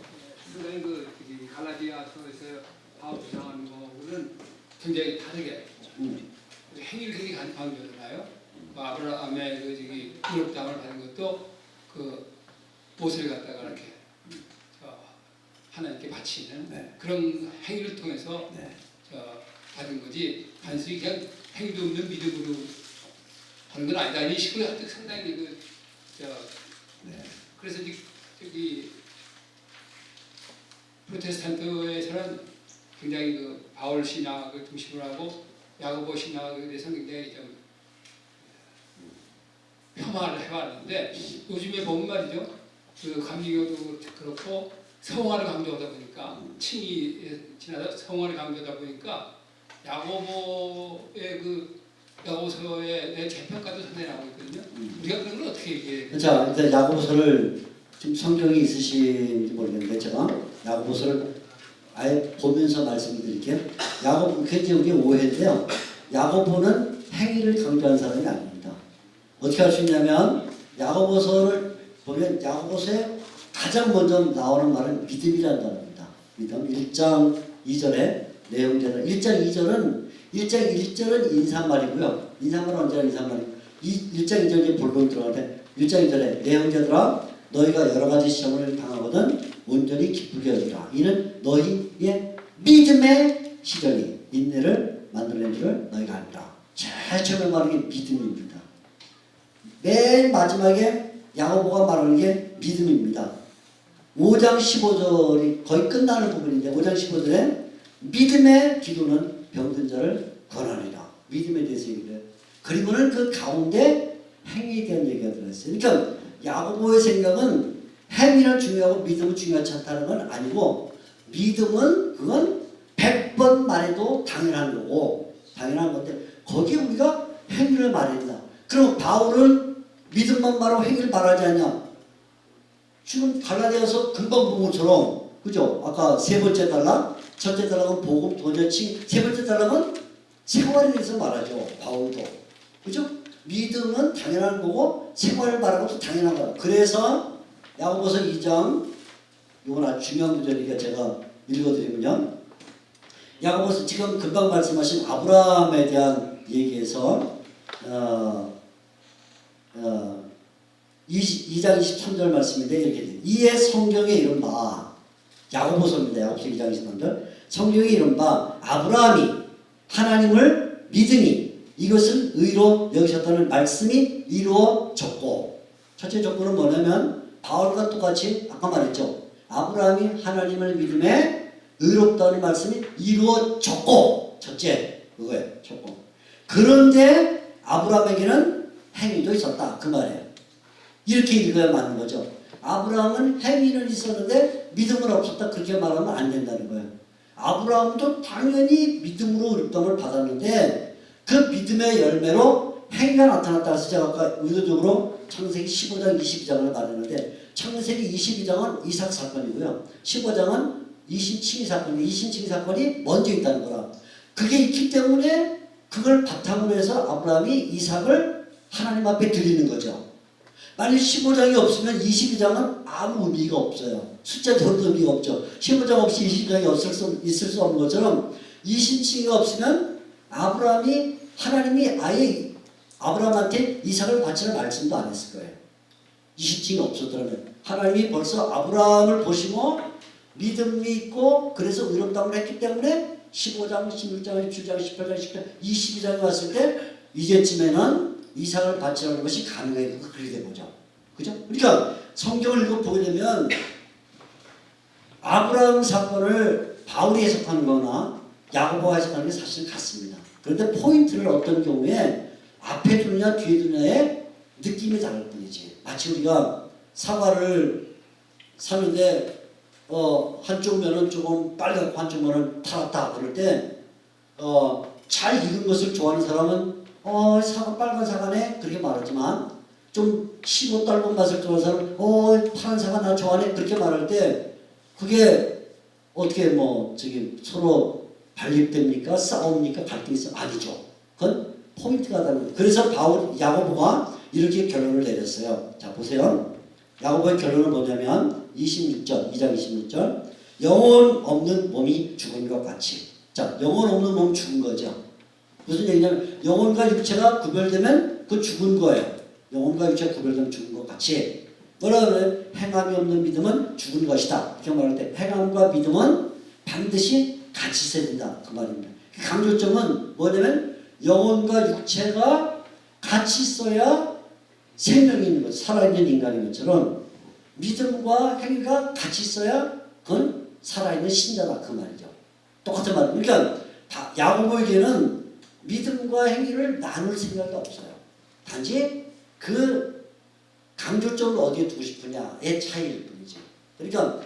상당히 그 갈라디아서에서 바울 주장하는 거는 굉장히 다르게 행위를 굉장히 강조하잖아요. 아브라함의 그 유업 땅을 받은 것도 그 못을 갖다가 이렇게 하나님께 바치는 네. 그런 행위를 통해서 네. 받은 거지 단순히 그냥 행위도 없는 믿음으로 하는 건 아니다. 이 식으로 하여튼 상당히 네. 그래서 저기 프로테스탄트에서는 굉장히 그 바울 신학을 중심으로 하고 야고보 신학에 대해서 굉장히 좀 폄하를 해왔는데 요즘에 보면 말이죠. 그 감리교도 그렇고 성화를 강조하다 보니까 칭이 지나서 성화를 강조하다 보니까 야고보의 그 야고보서의 내 재평가도 상당히 나오고 있거든요. 우리가 그런 걸 어떻게 얘기해야 돼요? 자, 일단 야고보서를 지금 성경이 있으신지 모르겠는데 제가 야고보서를 아예 보면서 말씀드릴게요. 야고보 굉장히 우리 오해인데요. 야고보는 행위를 강조한 사람이 아닙니다. 어떻게 할 수 있냐면 야고보서를 보면 야고보서에 가장 먼저 나오는 말은 믿음이라는 단어입니다. 믿음. 1장 2절에 내용대로 1장 2절은 1장 1절은 인사말이고요. 인사말은 언제나 인사말이고 1장 2절이 본론 들어가는데 1장 2절에 내형제들아 너희가 여러 가지 시험을 당하거든 온전히 기쁘게 여기라. 이는 너희의 믿음의 시절이 인내를 만들어낸 줄을 너희가 알라. 제일 처음에 말하는 게 믿음입니다. 맨 마지막에 야고보가 말하는 게 믿음입니다. 5장 15절이 거의 끝나는 부분인데 5장 15절에 믿음의 기도는 병든 자를 권하리라. 믿음에 대해서 얘기를 해요. 그리고는 그 가운데 행위에 대한 얘기가 들어있어요. 그러니까 야고보의 생각은 행위는 중요하고 믿음은 중요하지 않다는 건 아니고 믿음은 그건 100번 말해도 당연한 거고 당연한 건데 거기에 우리가 행위를 말해야 된다. 그럼 바울은 믿음만 말하고 행위를 말하지 않냐? 지금 갈라디아서 금방 본 것처럼, 그죠? 아까 세 번째 단락, 첫째 단락은 복음, 두 번째 칭, 세 번째 단락은 생활에 대해서 말하죠. 바울도, 그죠? 믿음은 당연한 거고 생활을 말하는 것도 당연한 거예요. 그래서 야고보서 2장, 이건 아주 중요한 구절이니까 제가 읽어드리면요. 야고보서 지금 금방 말씀하신 아브라함에 대한 얘기에서 2장 23절 말씀인데 이렇게 돼요. 이에 성경에 이른바, 야고보서입니다. 야고보서 2장 23절. 성경에 이른바 아브라함이 하나님을 믿으니 이것을 의로 여기셨다는 말씀이 이루어졌고, 첫째 조건은 뭐냐면 바울과 똑같이 아까 말했죠. 아브라함이 하나님을 믿음에 의롭다는 말씀이 이루어졌고, 첫째 그거예요. 조건. 그런데 아브라함에게는 행위도 있었다 그 말이에요. 이렇게 읽어야 맞는 거죠. 아브라함은 행위는 있었는데 믿음은 없었다 그렇게 말하면 안 된다는 거예요. 아브라함도 당연히 믿음으로 의롭다를 받았는데 그 믿음의 열매로 행위가 나타났다. 그래서 제가 아까 의도적으로 창세기 15장 22장을 말했는데, 창세기 22장은 이삭 사건이고요. 15장은 이신칭의 사건이, 이신칭의 사건이 먼저 있다는 거라. 그게 있기 때문에 그걸 바탕으로 해서 아브라함이 이삭을 하나님 앞에 드리는 거죠. 만약 15장이 없으면 22장은 아무 의미가 없어요. 숫자적으로도 의미가 없죠. 15장 없이 22장이 있을 수 없는 것처럼 이신칭의가 없으면 아브라함이, 하나님이 아예 아브라함한테 이삭을 바치는 말씀도 안 했을 거예요. 이신칭이 없었더라면. 하나님이 벌써 아브라함을 보시고 믿음이 있고 그래서 의롭다고 했기 때문에 15장, 16장, 17장, 18장, 19장, 22장이 왔을 때 이제쯤에는 이삭을 바치라는 것이 가능해요. 그렇게 된 거죠. 그죠? 그러니까 성경을 읽어보게 되면 아브라함 사건을 바울이 해석하는 거나 야고보가 해석하는 게 사실 같습니다. 그런데 포인트를 어떤 경우에 앞에 두느냐 뒤에 두느냐의 느낌이 다를 뿐이지. 마치 우리가 사과를 사는데 한쪽 면은 조금 빨갛고 한쪽 면은 타랐다 그럴 때 잘 익은 것을 좋아하는 사람은 사과 빨간 사과네 그렇게 말하지만 좀 시고 떫은 맛을 좋아하는 사람은 파란 사과 나 좋아하네 그렇게 말할 때 그게 어떻게 서로 반립됩니까? 싸웁니까? 갈등이 있어? 아니죠. 그건 포인트가 다른 거예요. 그래서 야고보가 이렇게 결론을 내렸어요. 자 보세요. 야고보의 결론은 뭐냐면 26절, 2장 26절. 영혼 없는 몸이 죽은 것 같이. 자, 영혼 없는 몸 죽은 거죠. 무슨 얘기냐면 영혼과 육체가 구별되면 그 죽은 거예요. 영혼과 육체가 구별되면 죽은 것 같이. 뭐라 그래요? 행함이 없는 믿음은 죽은 것이다. 이렇게 말할 때 행함과 믿음은 반드시 같이 있어야 된다. 그 말입니다. 강조점은 뭐냐면 영혼과 육체가 같이 있어야 생명이 있는 것, 살아있는 인간인 것처럼 믿음과 행위가 같이 있어야 그건 살아있는 신자다. 그 말이죠. 똑같은 말입니다. 그러니까 야고보에게는 믿음과 행위를 나눌 생각이 없어요. 단지 그 강조점을 어디에 두고 싶으냐의 차이일 뿐이지. 그러니까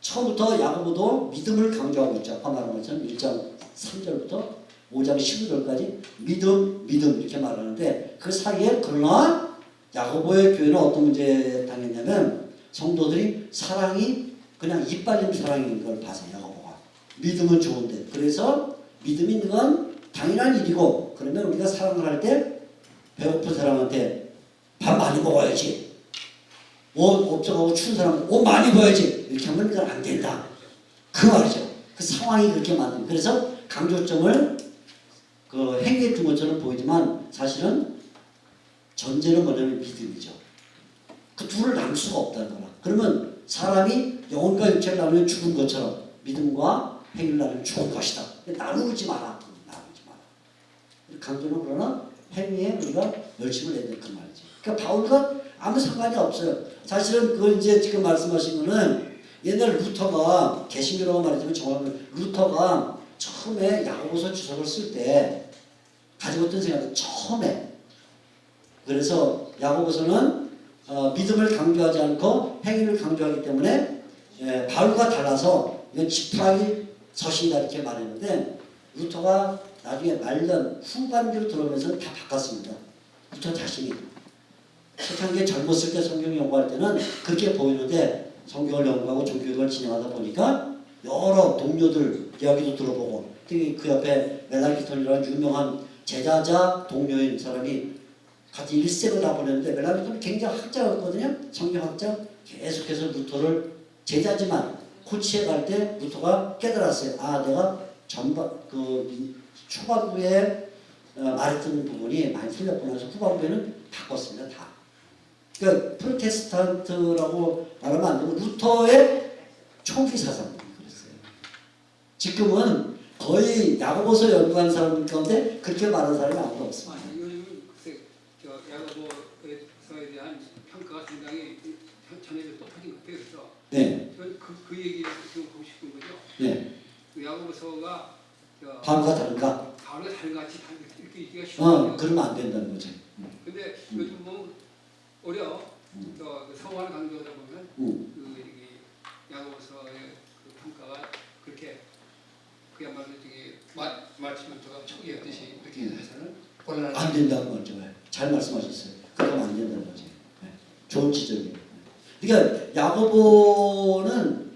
처음부터 야고보도 믿음을 강조하고 있죠. 아까 말한 것처럼 1장 3절부터 5장 15절까지 믿음 이렇게 말하는데 그 사이에 그러나 야고보의 교회는 어떤 문제에 당했냐면 성도들이 사랑이 그냥 이빨림 사랑인 걸 봐서 야고보가 믿음은 좋은데 그래서 믿음 있는 건 당연한 일이고 그러면 우리가 사랑을 할 때 배고픈 사람한테 밥 많이 먹어야지 옷 없어가고 추운 사람은 옷 많이 입어야지 이렇게 하면 그건 안 된다 그 말이죠. 그 상황이 그렇게 만든 그래서 강조점을 그 행위에 둔 것처럼 보이지만 사실은 전제는 뭐냐면 믿음이죠. 그 둘을 나눌 수가 없다는 거라. 그러면 사람이 영혼과 육체를 나누면 죽은 것처럼 믿음과 행위를 나누면 죽은 것이다. 나누지 마라. 나누지 마라. 강조는 그러나 행위에 우리가 열심을 내야 될 그 말이지. 그러니까 바울과 아무 상관이 없어요. 사실은 그걸 이제 지금 말씀하신 거는 옛날 루터가 개신교라고 말했지만 정확하게 루터가 처음에 야고보서 주석을 쓸 때 가지고 있던 생각은 처음에 그래서 야고보서는 믿음을 강조하지 않고 행위를 강조하기 때문에 바울과 달라서 이건 지푸라기 서신이다 이렇게 말했는데 루터가 나중에 말년 후반기로 들어오면서 다 바꿨습니다. 루터 자신이 초창기에 젊었을 때 성경 연구할 때는 그렇게 보이는데 성경을 연구하고 종교를 진행하다 보니까 여러 동료들 이야기도 들어보고 특히 그 옆에 멜랑키톤이라는 유명한 제자자 동료인 사람이 같이 일생을 다 보냈는데 멜랑키톤은 굉장히 학자였거든요. 성경학자. 계속해서 루터를 제자지만 코치에 갈 때 루터가 깨달았어요. 아, 내가 초반부에 말했던 부분이 많이 틀렸구나 해서 후반부에는 바꿨습니다. 다. 그러니까 프로테스탄트라고 말하면 안 되고 루터의 초기 사상이 그랬어요. 지금은 거의 야고보서 연구한 사람 가운데 그렇게 말하는 사람이 아무도 없습니다. 요즘은 글쎄 야고보서에 대한 평가가 상당히 전에도 또 터진 것 같아요. 그래서 네. 그 얘기를 지금 보고 싶은 거죠. 네. 그 야고보서가 바울과 다른가? 바울과 다른같이 이렇게 읽기가 쉬워요. 그러면 안 된다는 거죠. 근데 요즘 뭐 어려 그 성화를 강조하다 보면 야고보서의 그 평가가 그렇게 그야말로 되게 말씀부터가 초기였듯이 그렇게 해서는 곤란한 안 된다는 거죠. 잘 말씀하셨어요. 그러면 안 된다는 거죠. 네. 좋은 지적이에요. 그러니까 야고보는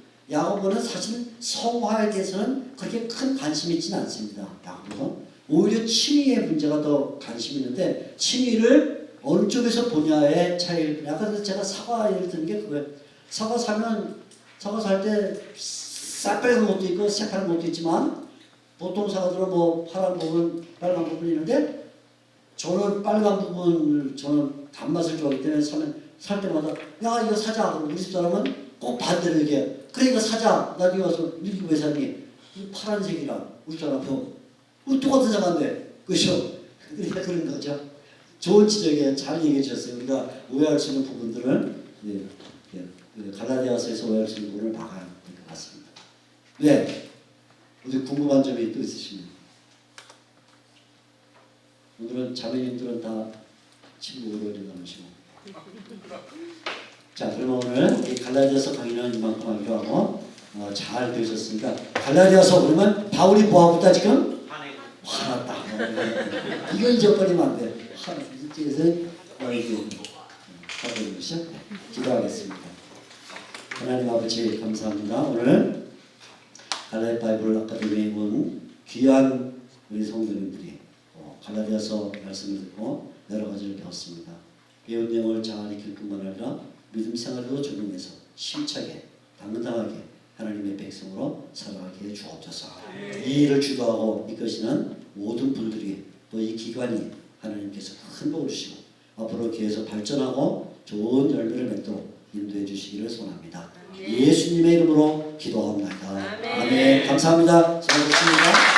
사실 성화에 대해서는 그렇게 큰 관심이 있지는 않습니다. 야고보는 오히려 취미의 문제가 더 관심이 있는데 취미를 어느 쪽에서 보냐의 차이를 약간 제가 사과 예를 드는 게 그거예요. 사과 살 때 새빨간 것도 있고 새파란 것도 있지만 보통 사과들은 뭐 파란 부분, 빨간 부분이 있는데 저는 빨간 부분을 저는 단맛을 좋아하기 때문에 살 때마다 야 이거 사자. 우리 집 사람은 꼭 반대로 얘기해. 그래 이거 사자. 나중에 와서 이거 왜 샀니? 파란색이랑 우리 사람은 똑같은 사과인데 그죠? 그러니까 그런 거죠. 좋은 지적에 잘 얘기해 주셨어요. 우리가 오해할 수 있는 부분들은 갈라디아서에서 오해할 수 있는 부분을 막아야 될 것 같습니다. 네. 어디 궁금한 점이 또 있으십니까? 오늘은 자매님들은 다 친구로 나누시고. 자, 그러면 오늘 이 갈라디아서 강의는 이만큼 하기로 하고 잘 되셨습니까? 갈라디아서 그러면 바울이 뭐하고다 지금? 화났다. 이거 잊어버리면 안 돼. 이제서 하는 것이죠. 기도하겠습니다. 하나님 아버지 감사합니다. 오늘 갈라디아 바이블 아카데미에 온 귀한 우리 성도님들이 갈라디아서 말씀을 듣고 여러 가지를 배웠습니다. 배운 내용을 잘 익힐 뿐만 아니라 믿음 생활에도 적용해서 심차게 당당하게 하나님의 백성으로 살아가게 해 주옵소서. 이 일을 주도하고 이끄시는 모든 분들이 또 이 기관이 하나님께서 큰 복을 주시고 앞으로 교회에서 발전하고 좋은 열매를 맺도록 인도해 주시기를 소원합니다. 예수님의 이름으로 기도합니다. 아멘. 감사합니다. 수고하셨습니다.